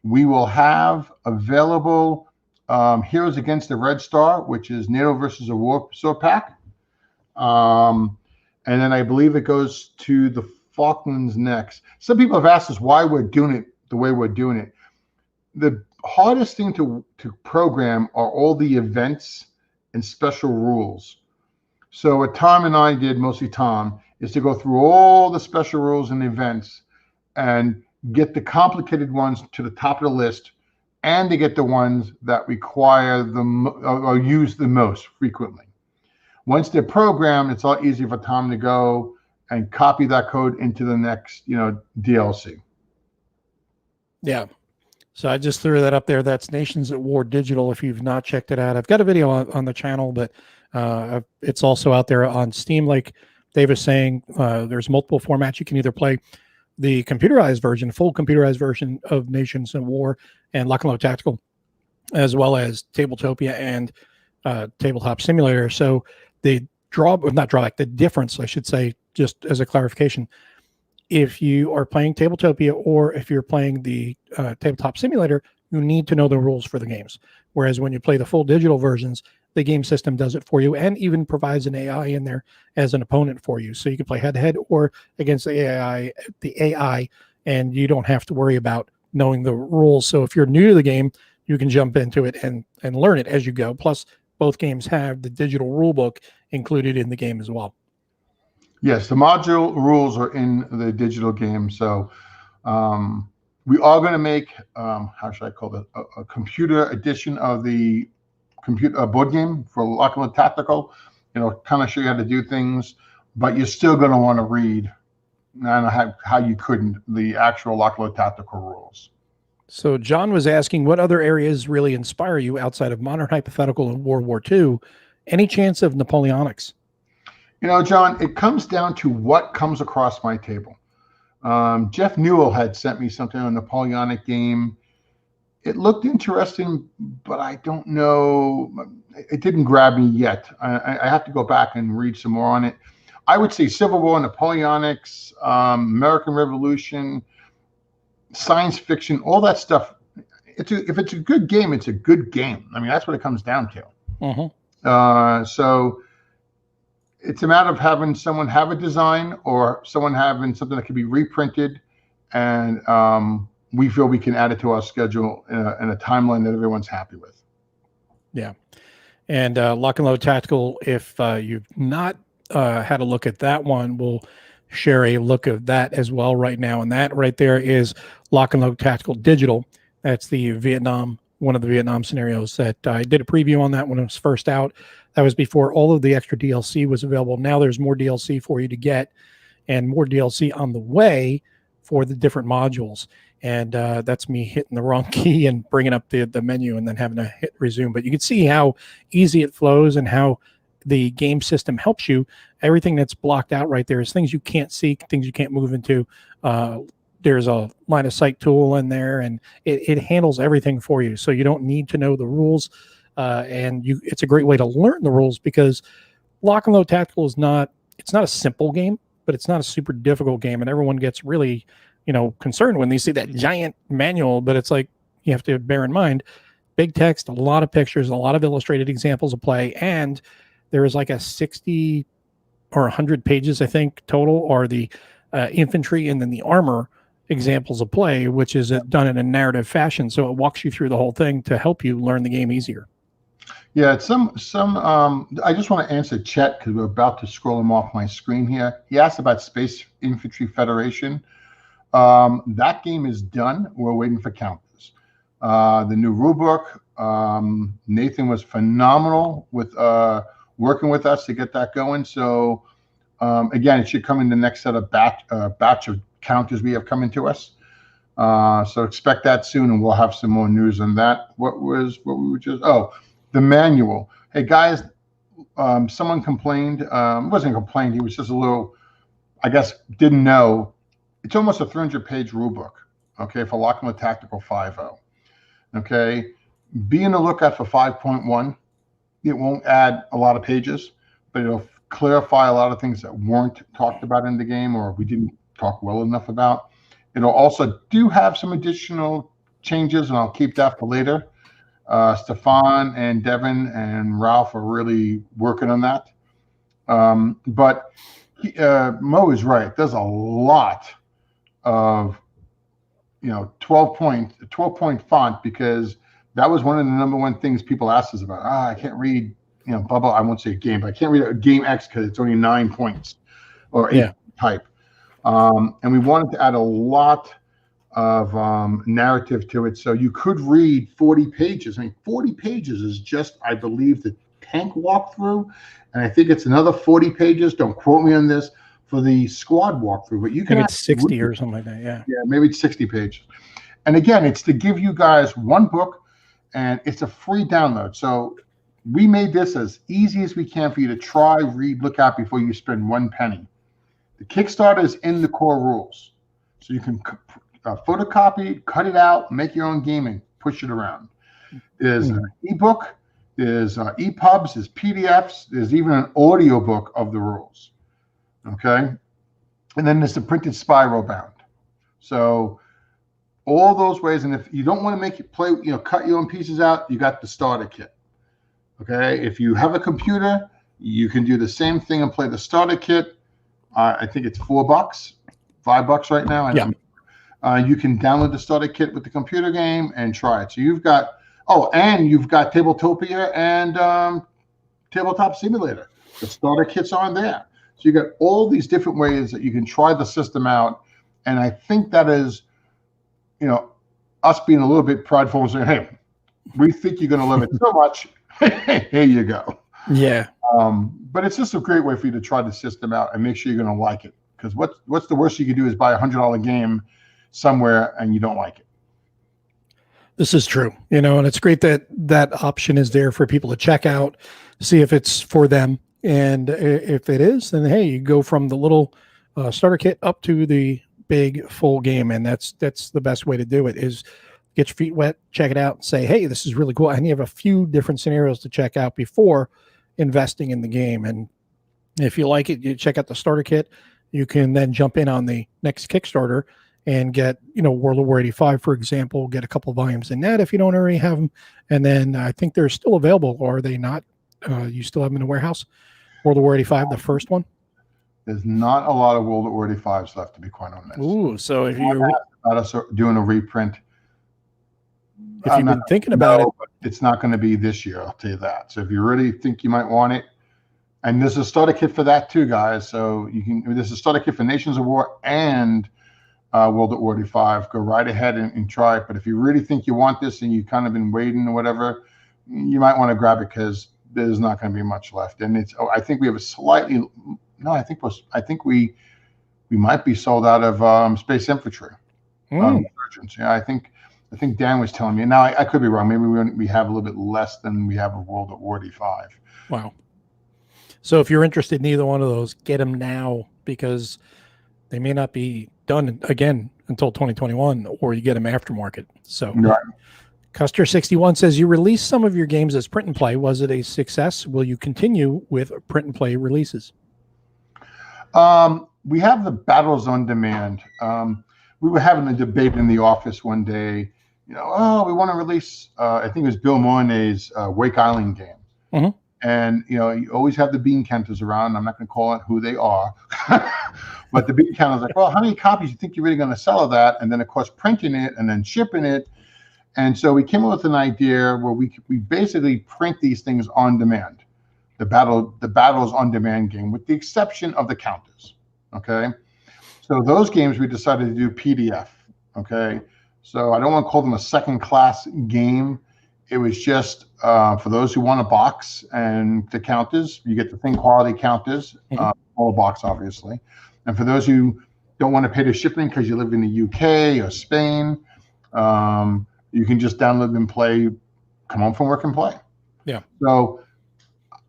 we will have available Heroes Against the Red Star, which is NATO versus a Warsaw Pact. And then I believe it goes to the Falklands next. Some people have asked us why we're doing it the way we're doing it. The hardest thing to program are all the events and special rules. So what Tom and I did, mostly Tom, is to go through all the special rules and events and get the complicated ones to the top of the list and to get the ones that require or use the most frequently. Once they're programmed, it's a lot easier for Tom to go and copy that code into the next, DLC. Yeah. So I just threw that up there. That's Nations at War Digital. If you've not checked it out, I've got a video on the channel, but it's also out there on Steam. Like Dave was saying, there's multiple formats. You can either play the computerized version, full computerized version of Nations at War and Lockload Tactical, as well as Tabletopia and tabletop simulator. So the the difference, I should say, just as a clarification, if you are playing Tabletopia or if you're playing the tabletop simulator, you need to know the rules for the games. Whereas when you play the full digital versions, the game system does it for you and even provides an AI in there as an opponent for you. So you can play head to head or against the AI, and you don't have to worry about knowing the rules. So if you're new to the game, you can jump into it and learn it as you go. Plus, both games have the digital rule book included in the game as well. Yes, the module rules are in the digital game. So we are going to make, how should I call it, a computer edition of the computer board game for Lockload Tactical. Kind of show you how to do things, but you're still going to want to read, I don't know how you couldn't, the actual Lockload Tactical rules. So John was asking, what other areas really inspire you outside of modern hypothetical and World War II? Any chance of Napoleonics? John, it comes down to what comes across my table. Jeff Newell had sent me something on a Napoleonic game. It looked interesting, but I don't know. It didn't grab me yet. I have to go back and read some more on it. I would say Civil War, Napoleonics, American Revolution, science fiction, all that stuff. If it's a good game, it's a good game. I mean, that's what it comes down to. Mm-hmm. So it's a matter of having someone have a design or someone having something that can be reprinted, and we feel we can add it to our schedule in a timeline that everyone's happy with. Yeah. And Lock and Load Tactical, if you've not had a look at that one, we'll share a look of that as well right now. And that right there is Lock and Load Tactical Digital. That's the one of the Vietnam scenarios that I did a preview on that when it was first out. That was before all of the extra DLC was available. Now there's more DLC for you to get and more DLC on the way for the different modules. And that's me hitting the wrong key and bringing up the menu and then having to hit resume. But you can see how easy it flows and how the game system helps you. Everything that's blocked out right there is things you can't see, things you can't move into. There's a line of sight tool in there, and it handles everything for you. So you don't need to know the rules. It's a great way to learn the rules, because Lock and Load Tactical it's not a simple game, but it's not a super difficult game. And everyone gets really, concerned when they see that giant manual, but it's like, you have to bear in mind, big text, a lot of pictures, a lot of illustrated examples of play. And there is like a 60 or 100 pages, I think, total, are the infantry and then the armor examples of play, which is done in a narrative fashion. So it walks you through the whole thing to help you learn the game easier. Yeah, I just want to answer Chet because we're about to scroll him off my screen here. He asked about Space Infantry Federation. That game is done. We're waiting for counters. The new rulebook, Nathan was phenomenal with working with us to get that going. So again, it should come in the next set of batch of counters we have coming to us. So expect that soon, and we'll have some more news on that. The manual. Hey guys, someone complained. It wasn't complained. He was just a little, I guess, didn't know. It's almost a 300-page rule book. Okay, for Lock and Load Tactical 5.0. Okay, be on the lookout for 5.1. It won't add a lot of pages, but it'll clarify a lot of things that weren't talked about in the game or we didn't talk well enough about. It'll also do have some additional changes, and I'll keep that for later. Stefan and Devin and Ralph are really working on that. But Mo is right. There's a lot of 12-point font, because that was one of the number one things people asked us about. I can't read, blah, blah. I won't say game, but I can't read a game X because it's only 9 points or 8 type. And we wanted to add a lot of narrative to it. So you could read 40 pages. I mean, 40 pages is just, I believe, the tank walkthrough. And I think it's another 40 pages. Don't quote me on this, for the squad walkthrough. But you can, it's 60 or something like that. Yeah. Yeah, maybe it's 60 pages. And again, it's to give you guys one book, and it's a free download. So we made this as easy as we can for you to try, read, look at before you spend one penny. The Kickstarter is in the core rules. So you can photocopy, cut it out, make your own game, and push it around. There's an ebook, There's EPUBs, there's PDFs, there's even an audio book of the rules. Okay, and then there's the printed spiral bound. So all those ways, and if you don't want to make it play, cut your own pieces out, you got the starter kit. Okay, if you have a computer, you can do the same thing and play the starter kit. I think it's $4, $5 right now. You can download the starter kit with the computer game and try it. So you've got, and you've got Tabletopia and Tabletop Simulator. The starter kits are on there. So you got all these different ways that you can try the system out. And I think that is, us being a little bit prideful and saying, hey, we think you're going to love it so much. Here you go. Yeah. But it's just a great way for you to try the system out and make sure you're going to like it. Because what's the worst you could do is buy $100 game somewhere and you don't like it. This is true, and it's great that that option is there for people to check out, see if it's for them. And if it is, then hey, you go from the little starter kit up to the big full game. And that's the best way to do it, is get your feet wet, check it out, and say, hey, this is really cool. And you have a few different scenarios to check out before investing in the game. And if you like it, you check out the starter kit. You can then jump in on the next Kickstarter and get, World of War 85, for example, get a couple volumes in that if you don't already have them. And then I think they're still available, or are they not? You still have them in the warehouse? World of War 85, the first one? There's not a lot of World of War 85s left, to be quite honest. Ooh, so if you're about us doing a reprint, if you've been thinking about it, it's not going to be this year, I'll tell you that. So if you really think you might want it, and there's a starter kit for that too, guys. So there's a starter kit for Nations of War and World of War 85. Go right ahead and try it. But if you really think you want this and you've kind of been waiting or whatever, you might want to grab it, because there's not going to be much left. And I think we have I think we might be sold out of Space Infantry. Surgeons. Yeah, I think Dan was telling me. Now I could be wrong. Maybe we have a little bit less than we have of World of War 85. Wow. So if you're interested in either one of those, get them now, because they may not be done again until 2021, or you get them aftermarket. So right. Custer61 says, you released some of your games as print and play. Was it a success? Will you continue with print and play releases? We have the Battles on Demand. We were having a debate in the office one day. We want to release, I think it was Bill Mornay's Wake Island game. Mm-hmm. And, you always have the bean counters around. I'm not going to call it who they are. But the bean counter's like, well, how many copies do you think you're really going to sell of that? And then, of course, printing it and then shipping it. And so we came up with an idea where we basically print these things on demand. The Battles on Demand game, with the exception of the counters. Okay. So those games we decided to do PDF. Okay. So I don't want to call them a second class game. It was just for those who want a box and the counters, you get the thin quality counters, all box, obviously. And for those who don't want to pay the shipping because you live in the UK or Spain, you can just download and play, come home from work and play. Yeah. So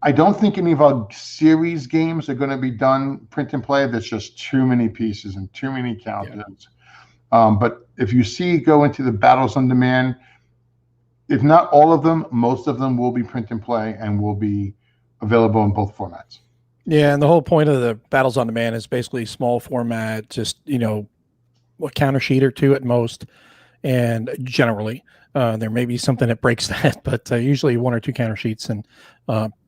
I don't think any of our series games are going to be done print and play. There's just too many pieces and too many counters. Yeah. But if you go into the Battles on Demand, if not all of them, most of them will be print and play and will be available in both formats. Yeah, and the whole point of the Battles on Demand is basically small format, just, a counter sheet or two at most. And generally, there may be something that breaks that, but usually one or two counter sheets, and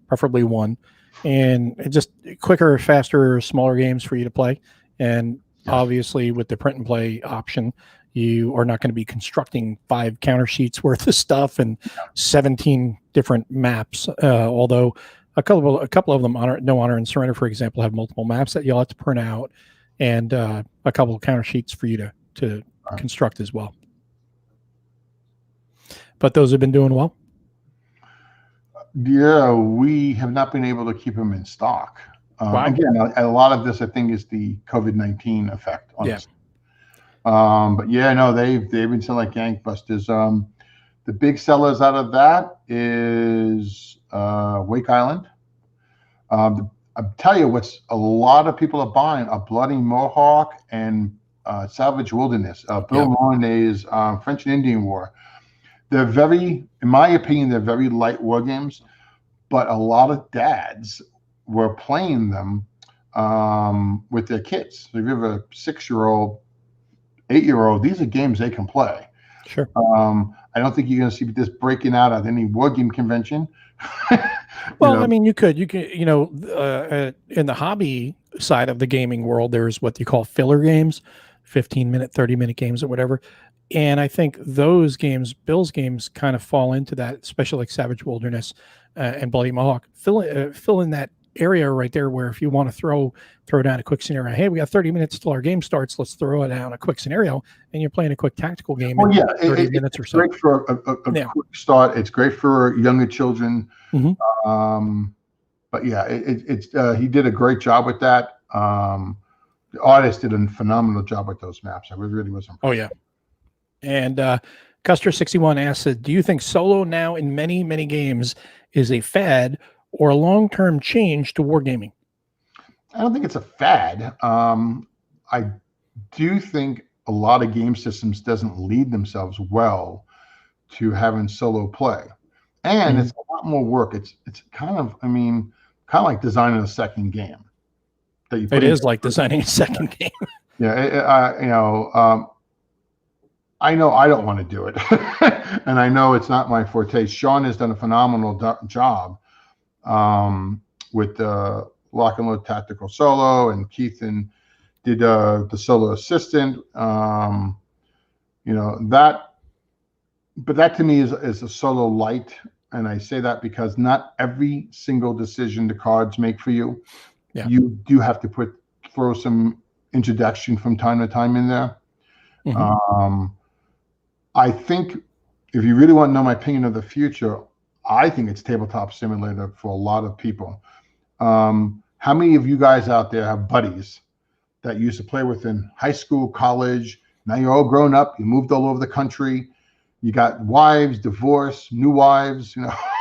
preferably one. And just quicker, faster, smaller games for you to play. And obviously with the print and play option, you are not going to be constructing 5 counter sheets worth of stuff and 17 different maps. Although a couple of them, No Honor and Surrender, for example, have multiple maps that you'll have to print out, and a couple of counter sheets for you to construct as well. But those have been doing well. Yeah, we have not been able to keep them in stock. Wow. Again, a lot of this, I think, is the COVID-19 effect on this. But yeah, no, they've been selling like gangbusters. The big sellers out of that is Wake Island. I'll tell you what's a lot of people are buying: a Bloody Mohawk and Savage Wilderness. Bill Mornay's French and Indian War. They're in my opinion, they're very light war games, but a lot of dads were playing them with their kids. So if you have a 6-year-old, 8-year-old, these are games they can play. Sure. I don't think you're going to see this breaking out at any war game convention. Well, I mean, you could, in the hobby side of the gaming world, there's what you call filler games, 15-minute, 30-minute games or whatever. And I think those games, Bill's games, kind of fall into that, especially like Savage Wilderness and Bloody Mohawk, fill in that area right there where if you want to throw down a quick scenario, hey, we got 30 minutes till our game starts, let's throw it down a quick scenario, and you're playing a quick tactical game in 30 minutes or so. It's great for a quick start. It's great for younger children. Mm-hmm. But yeah, he did a great job with that. The artist did a phenomenal job with those maps. I really was impressed. Oh yeah. And Custer61 asks, do you think solo now in many, many games is a fad or a long-term change to wargaming? I don't think it's a fad. I do think a lot of game systems doesn't lead themselves well to having solo play. And it's a lot more work. It's kind of like designing a second game. It is like designing a second game. Yeah, I know I don't want to do it, and I know it's not my forte. Sean has done a phenomenal job with the Lockload Tactical Solo, and Heath did the Solo Assistant. But that to me is a solo light, and I say that because not every single decision the cards make for you, you do have to throw some introduction from time to time in there. Mm-hmm. I think if you really want to know my opinion of the future, I think it's Tabletop Simulator for a lot of people. How many of you guys out there have buddies that you used to play with in high school, college? Now you're all grown up. You moved all over the country. You got wives, divorce, new wives,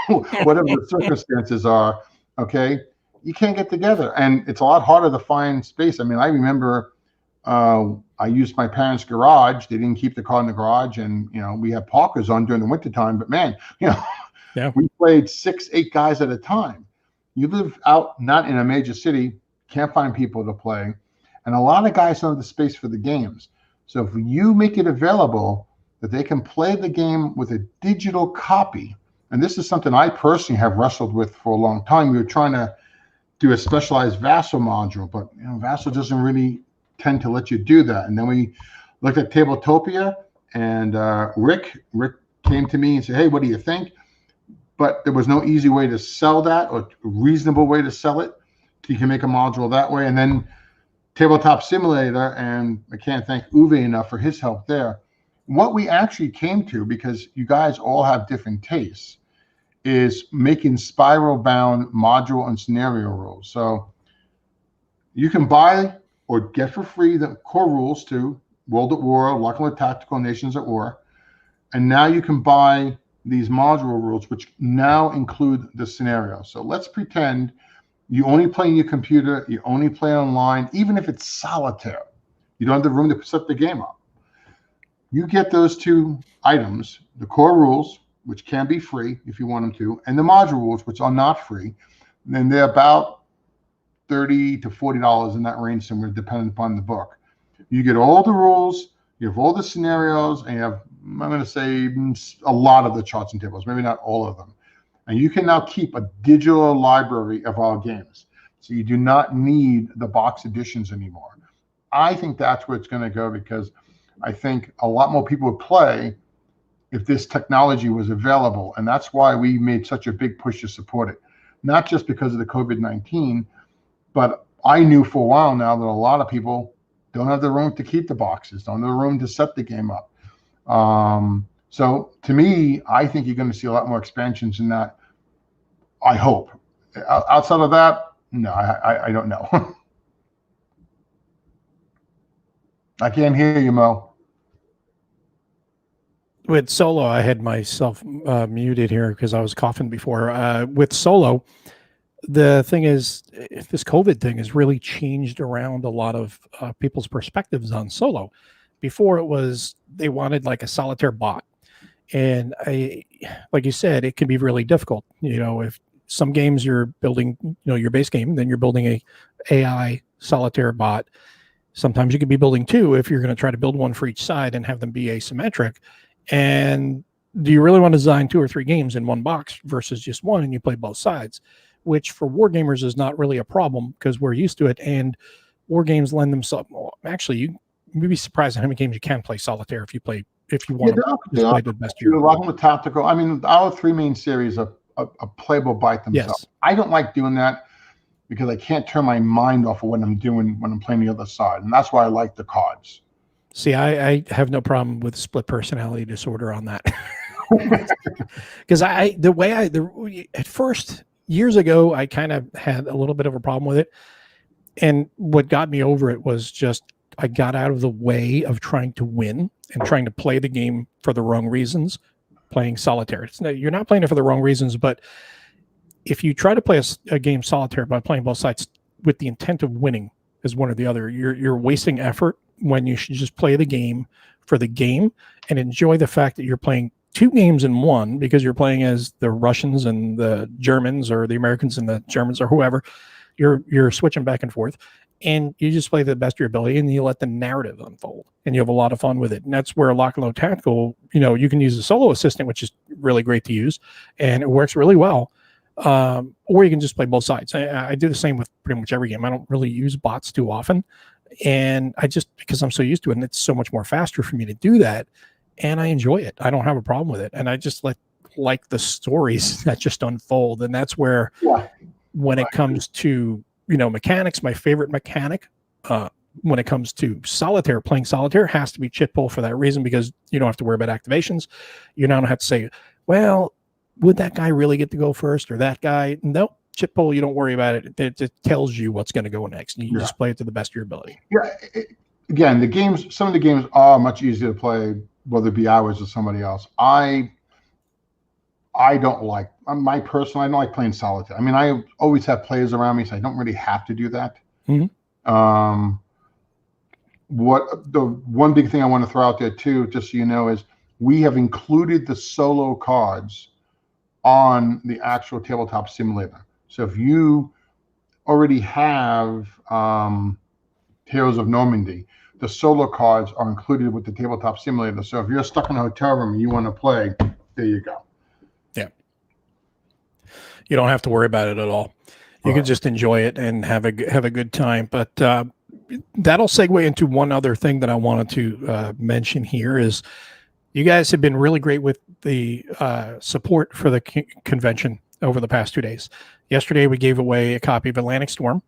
whatever the circumstances are. Okay. You can't get together, and it's a lot harder to find space. I mean, I remember I used my parents' garage. They didn't keep the car in the garage, and we had parkers on during the wintertime. But man, we played 6-8 guys at a time. You live out not in a major city, can't find people to play, and a lot of guys don't have the space for the games. So if you make it available that they can play the game with a digital copy, and this is something I personally have wrestled with for a long time. We were trying to do a specialized Vassal module, but Vassal doesn't really tend to let you do that. And then we looked at Tabletopia, and Rick came to me and said, hey, what do you think? But there was no easy way to sell that or a reasonable way to sell it. You can make a module that way. And then Tabletop Simulator, and I can't thank Uwe enough for his help there. What we actually came to, because you guys all have different tastes, is making spiral-bound module and scenario rules. So you can buy or get for free the core rules to World at War, Lockload Tactical, Nations at War. And now you can buy these module rules, which now include the scenario. So let's pretend you only play on your computer, you only play online, even if it's solitaire. You don't have the room to set the game up. You get those two items, the core rules, which can be free if you want them to, and the module rules, which are not free. And they're about $30 to $40 in that range somewhere, depending upon the book. You get all the rules, you have all the scenarios, and you have, I'm going to say, a lot of the charts and tables, maybe not all of them. And you can now keep a digital library of our games. So you do not need the box editions anymore. I think that's where it's going to go, because I think a lot more people would play if this technology was available. And that's why we made such a big push to support it. Not just because of the COVID-19, but I knew for a while now that a lot of people don't have the room to keep the boxes, don't have the room to set the game up. So to me, I think you're going to see a lot more expansions in that. I hope. Outside of that, no, I don't know. I can't hear you, Mo. With solo, I had myself muted here because I was coughing before. With solo, the thing is, this COVID thing has really changed around a lot of people's perspectives on solo. Before it was, they wanted like a solitaire bot. And like you said, it can be really difficult. If some games you're building, your base game, then you're building a AI solitaire bot. Sometimes you could be building two if you're going to try to build one for each side and have them be asymmetric. And do you really want to design 2 or 3 games in one box versus just one, and you play both sides, which for war gamers is not really a problem because we're used to it. And war games lend themselves. Well, actually, you'd be surprised at how many games you can play solitaire if you want to just play the best. You're welcome to tactical. I mean, our 3 main series are playable by themselves. Yes. I don't like doing that because I can't turn my mind off of what I'm doing when I'm playing the other side, and that's why I like the cards. See, I have no problem with split personality disorder on that. Because at first years ago, I kind of had a little bit of a problem with it. And what got me over it was just, I got out of the way of trying to win and trying to play the game for the wrong reasons, playing solitaire. You're not playing it for the wrong reasons, but if you try to play a game solitaire by playing both sides with the intent of winning as one or the other, you're wasting effort when you should just play the game for the game and enjoy the fact that you're playing 2 games in one, because you're playing as the Russians and the Germans, or the Americans and the Germans, or whoever. You're switching back and forth, and you just play the best of your ability, and you let the narrative unfold, and you have a lot of fun with it. And that's where Lockload Tactical, you can use a solo assistant, which is really great to use, and it works really well. Or you can just play both sides. I do the same with pretty much every game. I don't really use bots too often, and because I'm so used to it, and it's so much more faster for me to do that. And I enjoy it. I don't have a problem with it. And I just like the stories that just unfold. And that's where, when it comes to, mechanics, my favorite mechanic, when it comes to solitaire, playing solitaire has to be chit pull for that reason, because you don't have to worry about activations. You don't have to say, well, would that guy really get to go first, or that guy? Nope. Chit pull, you don't worry about it. It tells you what's going to go next. And you just play it to the best of your ability. Yeah. Again, some of the games are much easier to play, whether it be ours or somebody else. I don't like, I don't like playing solitaire. I mean, I always have players around me, so I don't really have to do that. Mm-hmm. What the one big thing I want to throw out there too, just so you know, is we have included the solo cards on the actual tabletop simulator. So if you already have Heroes of Normandy, the solo cards are included with the tabletop simulator. So if you're stuck in a hotel room and you want to play, there you go. Yeah. You don't have to worry about it at all. You can just enjoy it and have a good time. But that'll segue into one other thing that I wanted to mention here is you guys have been really great with the support for the convention over the past 2 days. Yesterday, we gave away a copy of Atlantic Storm.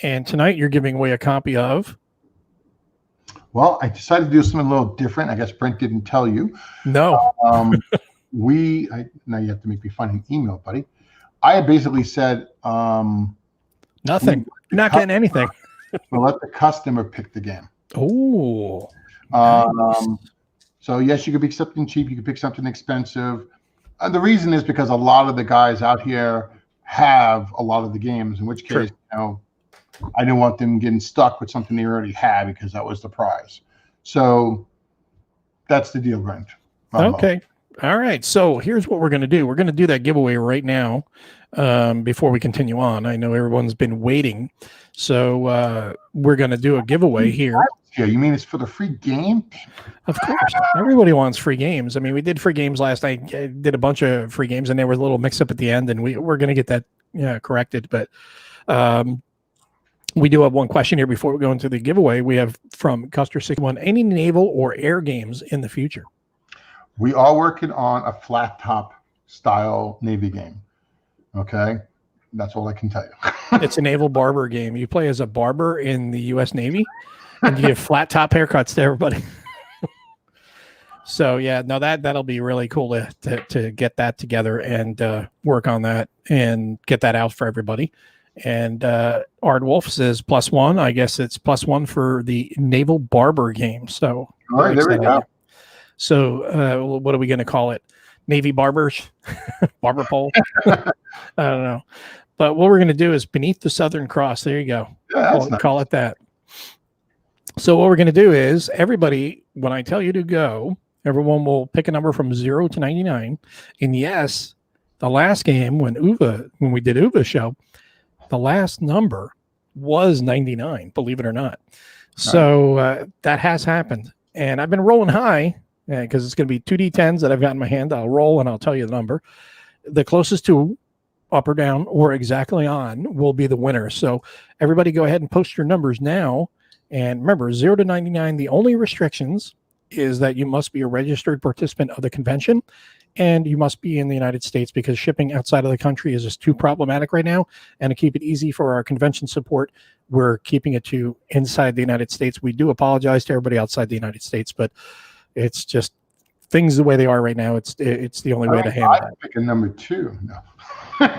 And tonight, you're giving away a copy of... Well, I decided to do something a little different. I guess Brent didn't tell you. No. Now you have to make me find an email, buddy. I basically said... nothing. You're not getting anything. We'll let the customer pick the game. Oh. Nice. So, yes, you could pick something cheap. You could pick something expensive. The reason is because a lot of the guys out here have a lot of the games, in which case, I didn't want them getting stuck with something they already had, because that was the prize. So that's the deal, Brent. Okay. All right. So here's what we're going to do. We're going to do that giveaway right now before we continue on. I know everyone's been waiting. So we're going to do a giveaway here. Yeah, you mean it's for the free game? Of course. Everybody wants free games. I mean, we did free games last night. I did a bunch of free games, and there was a little mix up at the end, and we're going to get that corrected. But we do have one question here before we go into the giveaway. We have from Custer61, any naval or air games in the future? We are working on a flat top style Navy game. Okay. That's all I can tell you. It's a naval barber game. You play as a barber in the U.S. Navy, and you give flat top haircuts to everybody. So yeah, no, that'll be really cool to get that together and work on that and get that out for everybody. And Ard Wolf says +1. I guess it's +1 for the naval barber game. So all right, there we go. So what are we going to call it? Navy barbers, barber pole. I don't know. But what we're going to do is Beneath the Southern Cross. There you go. Yeah, call it that. So what we're going to do is everybody, when I tell you to go, everyone will pick a number from 0 to 99. And yes, The last game when we did Uva's show, the last number was 99, believe it or not. So that has happened. And I've been rolling high because it's going to be 2d10s that I've got in my hand. I'll roll and I'll tell you the number. The closest to up or down or exactly on will be the winner. So everybody go ahead and post your numbers now. And remember, 0 to 99, the only restrictions is that you must be a registered participant of the convention and you must be in the United States, because shipping outside of the country is just too problematic right now. And to keep it easy for our convention support, we're keeping it to inside the United States. We do apologize to everybody outside the United States, but it's just things the way they are right now. It's the only way to handle it. I'm picking number 2. No.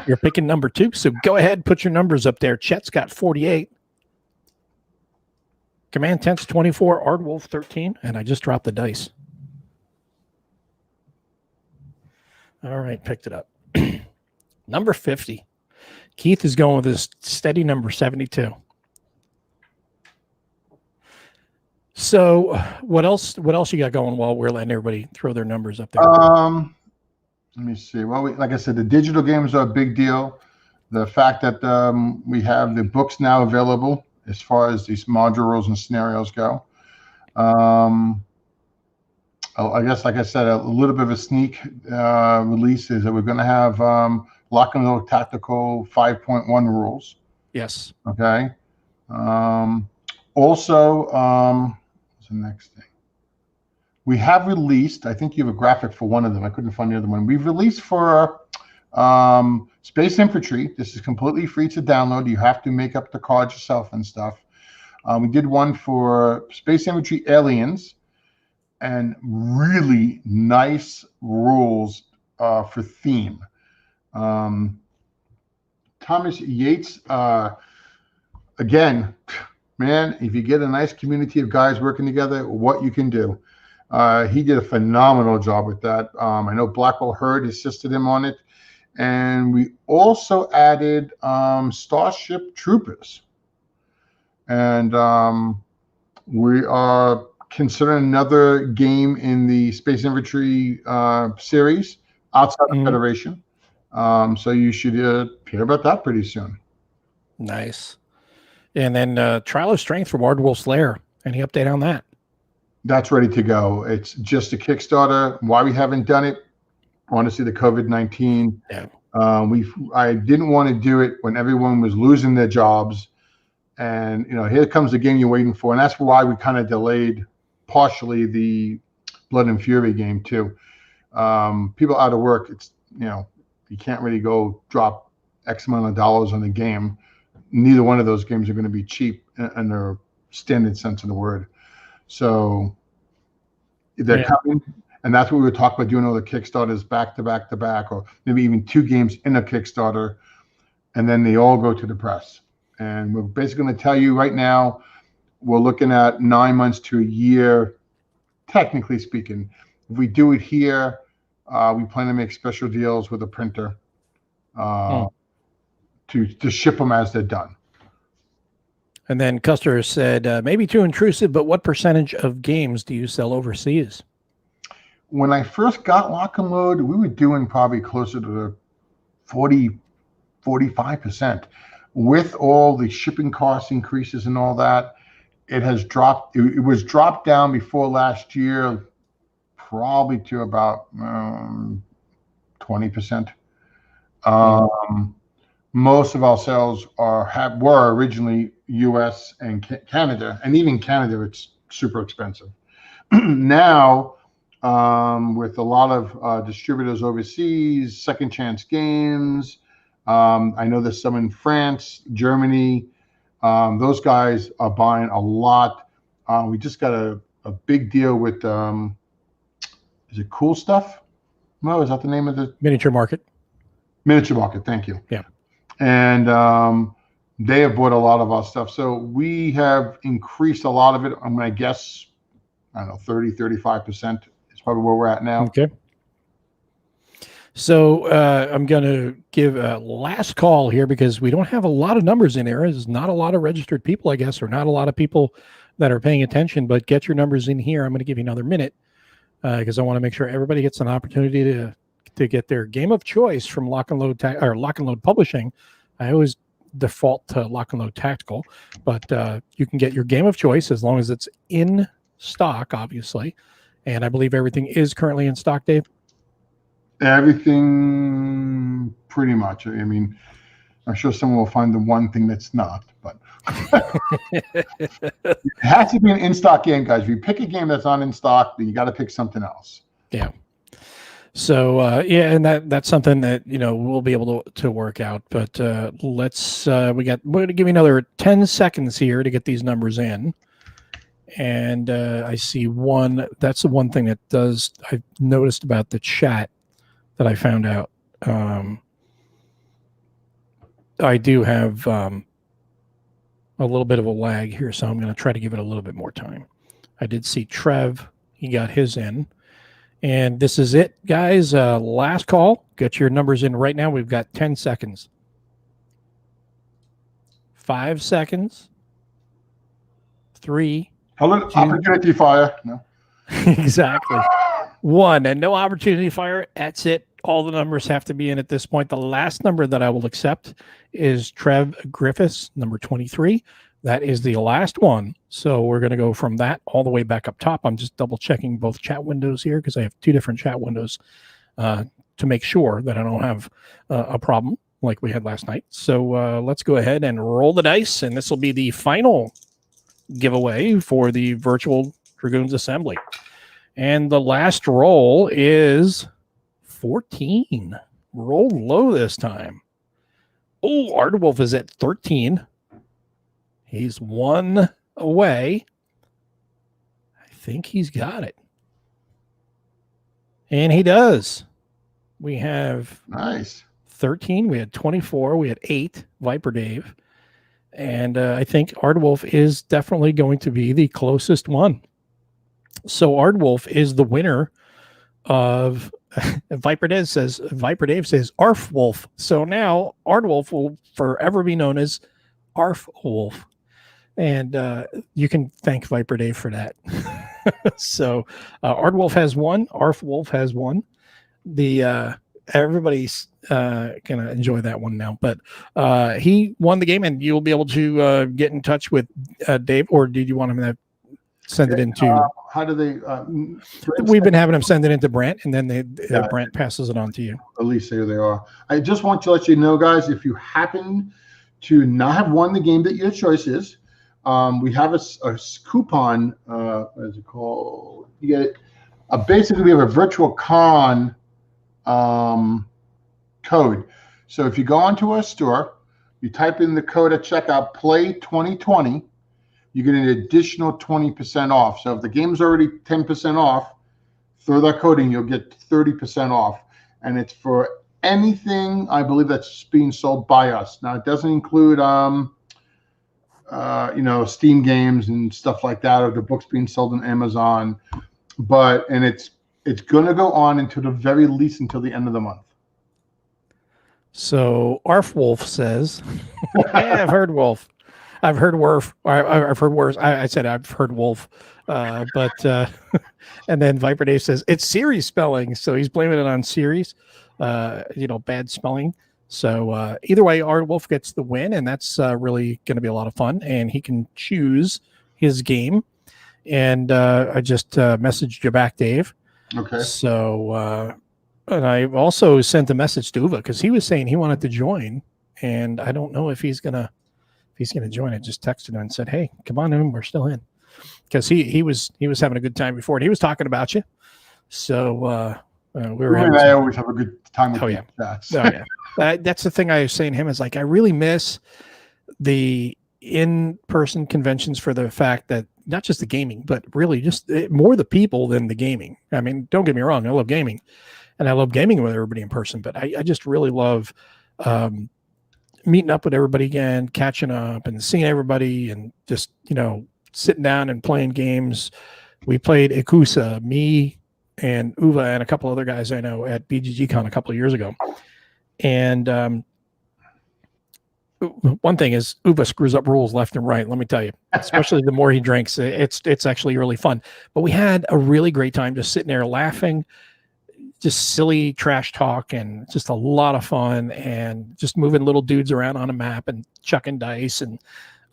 You're picking number 2. So go ahead, put your numbers up there. Chet's got 48. Command Tent's 24, Ardwolf 13, and I just dropped the dice. All right, picked it up. Number 50. Heath is going with his steady number 72. So what else you got going while we're letting everybody throw their numbers up there? Let me see. Well, like I said, the digital games are a big deal. The fact that we have the books now available as far as these module rules and scenarios go. I guess, like I said, a little bit of a sneak release is that we're going to have Lockload Tactical 5.1 rules. Yes. Okay. Also, what's the next thing? We have released, I think you have a graphic for one of them. I couldn't find the other one. We've released for Space Infantry. This is completely free to download. You have to make up the cards yourself and stuff. We did one for Space Infantry Aliens, and really nice rules for theme. Thomas Yates, again, man, if you get a nice community of guys working together, what you can do. He did a phenomenal job with that. I know Blackwell Hurd assisted him on it. And we also added Starship Troopers. And we are considering another game in the Space Infantry series outside the Federation. So you should hear about that pretty soon. Nice. And then Trial of Strength from Ardwolf's Lair. Any update on that? That's ready to go. It's just a Kickstarter. Why we haven't done it? Honestly, the COVID-19. Yeah. I didn't want to do it when everyone was losing their jobs. And, here comes the game you're waiting for. And that's why we kind of delayed partially the Blood and Fury game too. People out of work, it's, you can't really go drop X amount of dollars on a game. Neither one of those games are going to be cheap in their standard sense of the word. So they're coming, and that's what we were talking about, doing all the Kickstarters back to back to back, or maybe even 2 games in a Kickstarter, and then they all go to the press. And we're basically going to tell you right now, we're looking at 9 months to a year, technically speaking. If we do it here, we plan to make special deals with a printer to ship them as they're done. And then Custer said, maybe too intrusive, but what percentage of games do you sell overseas? When I first got Lockload, we were doing probably closer to the 45%. With all the shipping cost increases and all that, it has dropped. It was dropped down before last year, probably to about 20%. Most of our sales were originally U.S. and Canada, and even Canada, it's super expensive. Now, with a lot of distributors overseas, Second Chance Games, I know there's some in France, Germany. Those guys are buying a lot. We just got a big deal with, is it Cool Stuff? No, is that the name of the? Miniature Market. Miniature Market, thank you. Yeah. And they have bought a lot of our stuff. So we have increased a lot of it. I'm going to guess, I don't know, 30, 35% is probably where we're at now. Okay. So I'm going to give a last call here because we don't have a lot of numbers in there. There's not a lot of registered people, I guess, or not a lot of people that are paying attention, but get your numbers in here. I'm going to give you another minute because I want to make sure everybody gets an opportunity to to get their game of choice from Lock and Load Publishing. I always default to Lock and Load Tactical, but you can get your game of choice as long as it's in stock, obviously. And I believe everything is currently in stock, Dave. Everything, pretty much. I mean, I'm sure someone will find the one thing that's not, but it has to be an in-stock game, guys. If you pick a game that's not in stock, then you got to pick something else. Yeah. So and that's something that we'll be able to work out. But we're going to give you another 10 seconds here to get these numbers in. And I see one. That's the one thing that I've noticed about the chat that I found out. I do have a little bit of a lag here, so I'm going to try to give it a little bit more time. I did see Trev. He got his in. And this is it, guys. Last call. Get your numbers in right now. We've got 10 seconds. 5 seconds. 3. Hello, opportunity fire. No. Exactly. 1. And no opportunity fire. That's it. All the numbers have to be in at this point. The last number that I will accept is Trev Griffiths, number 23. That is the last one. So we're going to go from that all the way back up top. I'm just double checking both chat windows here because I have 2 different chat windows to make sure that I don't have a problem like we had last night. So let's go ahead and roll the dice. And this will be the final giveaway for the virtual Dragoons assembly. And the last roll is 14. Roll low this time. Oh, Ardwolf is at 13. He's 1 away. I think he's got it. And he does. We have nice 13. We had 24. We had 8. Viper Dave. And I think Ardwolf is definitely going to be the closest one. So Ardwolf is the winner of Viper Dave says Arf Wolf. So now Ardwolf will forever be known as Arf Wolf. And you can thank Viper Dave for that. So Ardwolf has 1. Arf Wolf has 1. Everybody's gonna enjoy that one now. But he won the game, and you'll be able to get in touch with Dave. Or did you want him to send it into? How do they? We've been having them send it into Brant, and then Brant passes it on to you. At least there they are. I just want to let you know, guys, if you happen to not have won the game that your choice is, we have a coupon. What is it called? You get basically we have a virtual con code. So if you go onto our store, you type in the code at checkout, play 2020. You get an additional 20% off. So if the game's already 10% off, throw that code in, you'll get 30% off. And it's for anything, I believe, that's being sold by us. Now, it doesn't include, Steam games and stuff like that, or the books being sold on Amazon. And it's going to go on until the very least until the end of the month. So Arf Wolf says, yeah, I've heard Wolf. I've heard Worf. I've heard worse. I said I've heard Wolf. And then Viper Dave says it's Siri spelling. So he's blaming it on Siri's, bad spelling. So either way, Ardwolf gets the win, and that's really going to be a lot of fun. And he can choose his game. And I just messaged you back, Dave. Okay. So, and I also sent a message to Uva because he was saying he wanted to join, and I don't know if he's gonna join. I just texted him and said, "Hey, come on in, we're still in," because he was having a good time before, and he was talking about you. So we were. I always have a good time with you. That's the thing I was saying to him is like I really miss the in-person conventions for the fact that not just the gaming, but really just more the people than the gaming. I mean, don't get me wrong, I love gaming, and I love gaming with everybody in person, but I just really love meeting up with everybody again, catching up and seeing everybody and just, sitting down and playing games. We played Ikusa, me and Uva and a couple other guys I know at BGGCon a couple of years ago. And one thing is Uva screws up rules left and right. Let me tell you, especially the more he drinks, it's actually really fun. But we had a really great time just sitting there laughing, just silly trash talk and just a lot of fun, and just moving little dudes around on a map and chucking dice, and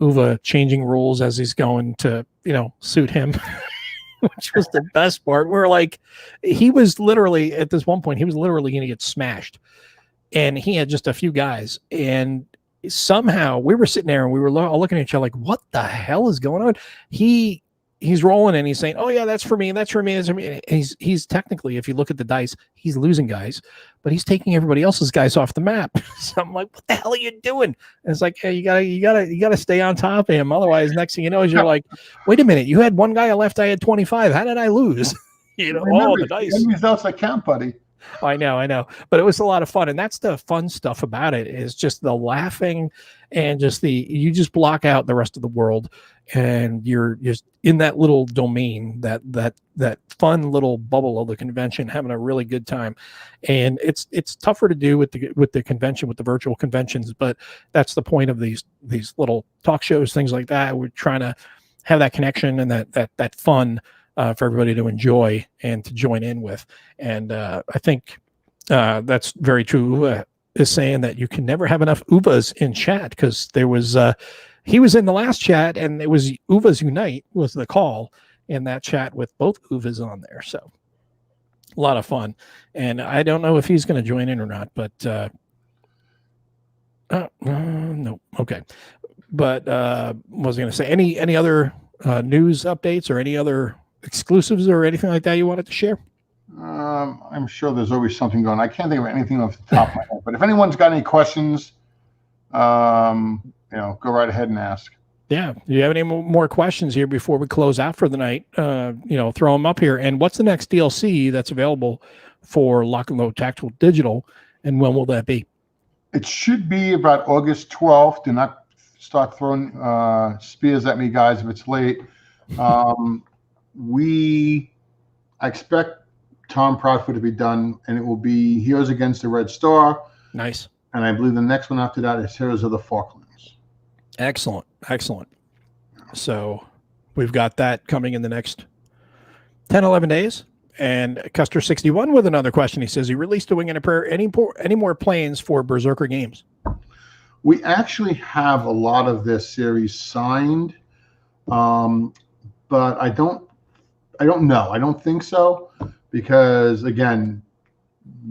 Uva changing rules as he's going to, suit him, which was the best part. We're like, he was literally at this one point, he was literally going to get smashed, and he had just a few guys, and somehow we were sitting there and we were all looking at each other like, what the hell is going on? He's rolling and he's saying, oh yeah, that's for me. That's for me. That's for me. And he's technically, if you look at the dice, he's losing guys, but he's taking everybody else's guys off the map. So I'm like, what the hell are you doing? And it's like, hey, you gotta stay on top of him. Otherwise, next thing you know is you're like, wait a minute, you had one guy left, I had 25. How did I lose? Remember, the dice. The results that count, buddy. I know, but it was a lot of fun, and that's the fun stuff about it, is just the laughing and just you just block out the rest of the world, and you're just in that little domain, that fun little bubble of the convention, having a really good time. And it's tougher to do with the convention, with the virtual conventions, but that's the point of these little talk shows, things like that. We're trying to have that connection and that fun for everybody to enjoy and to join in with. And I think that's very true. Is saying that you can never have enough Uvas in chat, because there was he was in the last chat, and it was Uvas Unite was the call in that chat with both Uvas on there. So a lot of fun. And I don't know if he's going to join in or not, but no. Okay. But what was I going to say? Any other news updates or any other exclusives or anything like that you wanted to share? I'm sure there's always something going. I can't think of anything off the top of my head, but if anyone's got any questions, go right ahead and ask. Yeah. Do you have any more questions here before we close out for the night? Throw them up here. And what's the next DLC that's available for Lockload Tactical Digital, and when will that be? It should be about August 12th. Do not start throwing spears at me, guys, if it's late. I expect Tom Proudfoot to be done, and it will be Heroes Against the Red Star. Nice. And I believe the next one after that is Heroes of the Falklands. Excellent. So we've got that coming in the next 10, 11 days. And Custer61 with another question. He says, he released a Wing and a Prayer. Any more plans for Berserker games? We actually have a lot of this series signed, but I don't know. I don't think so, because again,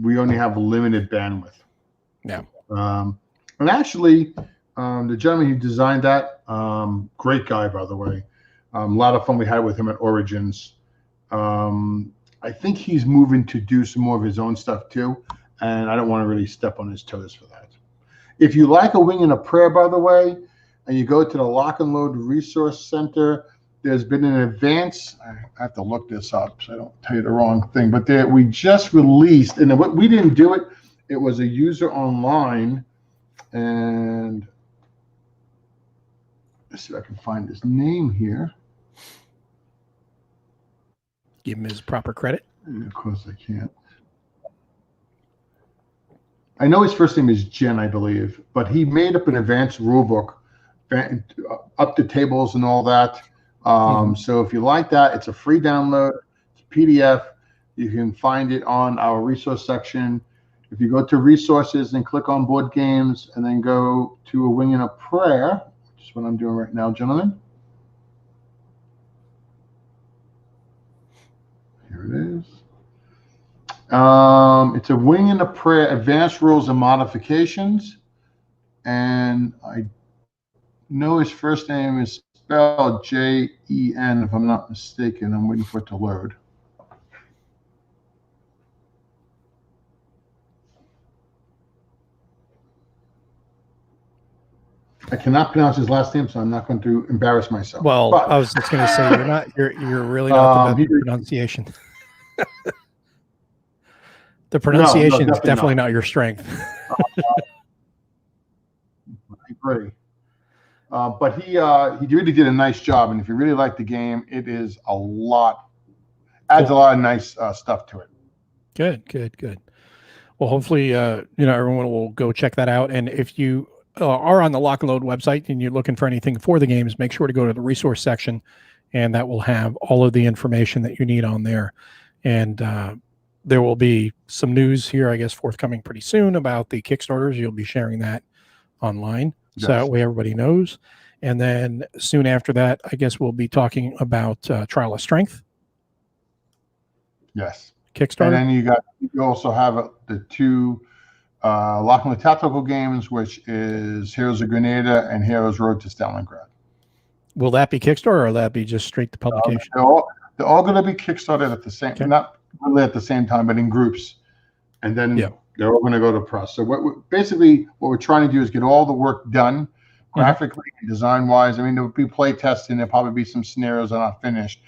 we only have limited bandwidth. Yeah. And actually, the gentleman who designed that, great guy, by the way. A lot of fun we had with him at Origins. I think he's moving to do some more of his own stuff too, and I don't want to really step on his toes for that. If you like a Wing and a Prayer, by the way, and you go to the Lockload Resource Center, there's been an advance. I have to look this up so I don't tell you the wrong thing, but we just released, and we didn't do it. It was a user online, and let's see if I can find his name here. Give him his proper credit. And of course I can't. I know his first name is Jen, I believe, but he made up an advanced rule book, up to tables and all that. So if you like that, it's a free download. It's a PDF. You can find it on our resource section. If you go to resources and click on board games, and then go to a Wing and a Prayer, which is what I'm doing right now, gentlemen. Here it is. It's a Wing and a Prayer, Advanced Rules and Modifications. And I know his first name is spelled Jen, if I'm not mistaken. I'm waiting for it to load. I cannot pronounce his last name, so I'm not going to embarrass myself. Well, but I was just going to say, you're really not the best pronunciation. The pronunciation is definitely not your strength. I agree. But he really did a nice job, and if you really like the game, it is a lot, adds a lot of nice stuff to it. Good. Well, hopefully, everyone will go check that out. And if you are on the Lockload website and you're looking for anything for the games, make sure to go to the resource section, and that will have all of the information that you need on there. And there will be some news here, I guess, forthcoming pretty soon about the Kickstarters. You'll be sharing that online, so that way everybody knows. And then soon after that, I guess we'll be talking about Trial of Strength. Yes. Kickstarter. And then you also have the two Lockload tactical games, which is Heroes of Grenada and Heroes Road to Stalingrad. Will that be Kickstarter, or will that be just straight to publication? They're all going to be Kickstarted at the same, not really at the same time, but in groups, and then they're all going to go to press. So what we're trying to do is get all the work done, graphically and design wise. I mean, there will be play testing. There'll probably be some scenarios that are not finished,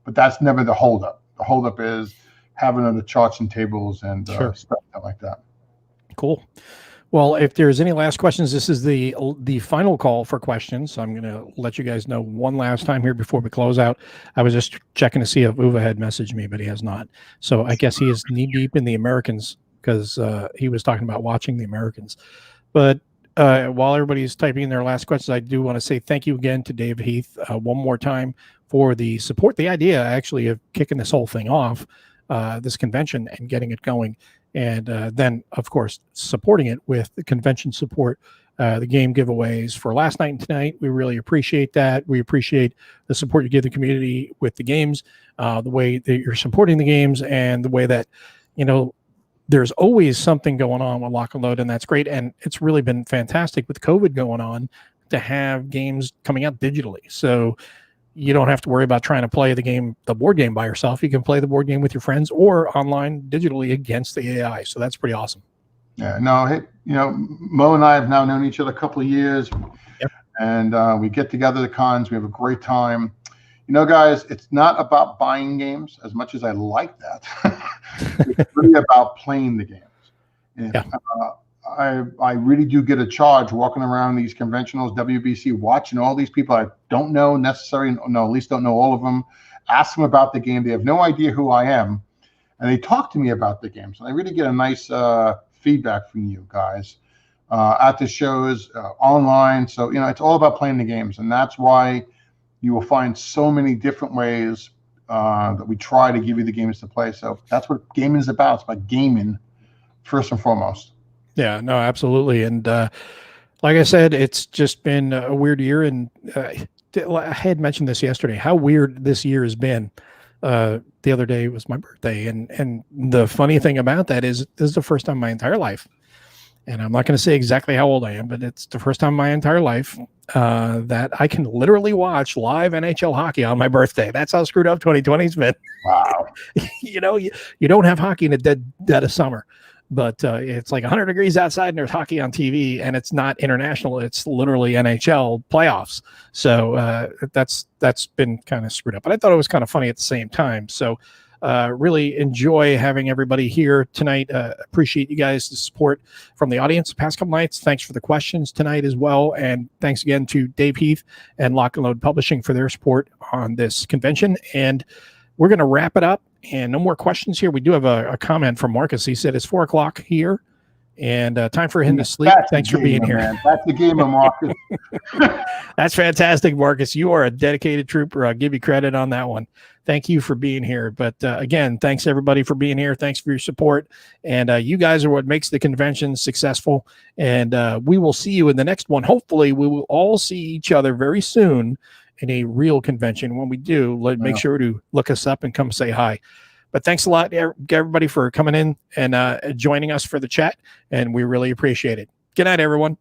but that's never the holdup. The holdup is having other charts and tables and stuff like that. Cool. Well, if there's any last questions, this is the final call for questions. So I'm going to let you guys know one last time here before we close out. I was just checking to see if Uwe had messaged me, but he has not. So I guess he is knee deep in the Americans, because he was talking about watching the Americans. But while everybody's typing in their last questions, I do want to say thank you again to Dave Heath one more time for the support, the idea actually of kicking this whole thing off, this convention, and getting it going. And then, of course, supporting it with the convention support, the game giveaways for last night and tonight. We really appreciate that. We appreciate the support you give the community with the games, the way that you're supporting the games, and the way that, there's always something going on with Lockload, and that's great. And it's really been fantastic with COVID going on to have games coming out digitally. So you don't have to worry about trying to play the board game by yourself. You can play the board game with your friends or online digitally against the AI. So that's pretty awesome. Yeah, no, hey, Mo and I have now known each other a couple of years, and we get together at cons. We have a great time. Guys, it's not about buying games as much as I like that. It's really about playing the games. And, I really do get a charge walking around these conventionals, WBC, watching all these people I don't know necessarily, no, at least don't know all of them, ask them about the game. They have no idea who I am, and they talk to me about the games. And I really get a nice feedback from you guys at the shows, online. So, it's all about playing the games, and that's why you will find so many different ways that we try to give you the games to play. So that's what gaming is about. It's about gaming first and foremost. Yeah, no, absolutely. And like I said, it's just been a weird year. And I had mentioned this yesterday, how weird this year has been. The other day was my birthday. And the funny thing about that is this is the first time in my entire life, and I'm not going to say exactly how old I am, but it's the first time in my entire life that I can literally watch live NHL hockey on my birthday. That's how screwed up 2020's been. Wow. You don't have hockey in the dead of summer, but it's like 100 degrees outside and there's hockey on TV, and it's not international. It's literally NHL playoffs. So that's been kind of screwed up, but I thought it was kind of funny at the same time. So really enjoy having everybody here tonight. Appreciate you guys' the support from the audience the past couple nights. Thanks for the questions tonight as well. And thanks again to Dave Heath and Lockload Publishing for their support on this convention. And we're going to wrap it up, and no more questions here. We do have a comment from Marcus. He said it's 4:00 here, and time for him to sleep. Thanks for being here. Man. That's the game of Marcus. That's fantastic, Marcus. You are a dedicated trooper. I'll give you credit on that one. Thank you for being here. But again, thanks everybody for being here. Thanks for your support. And you guys are what makes the convention successful. And we will see you in the next one. Hopefully, we will all see each other very soon in a real convention. When we do, make sure to look us up and come say hi. But thanks a lot, everybody, for coming in and joining us for the chat. And we really appreciate it. Good night, everyone.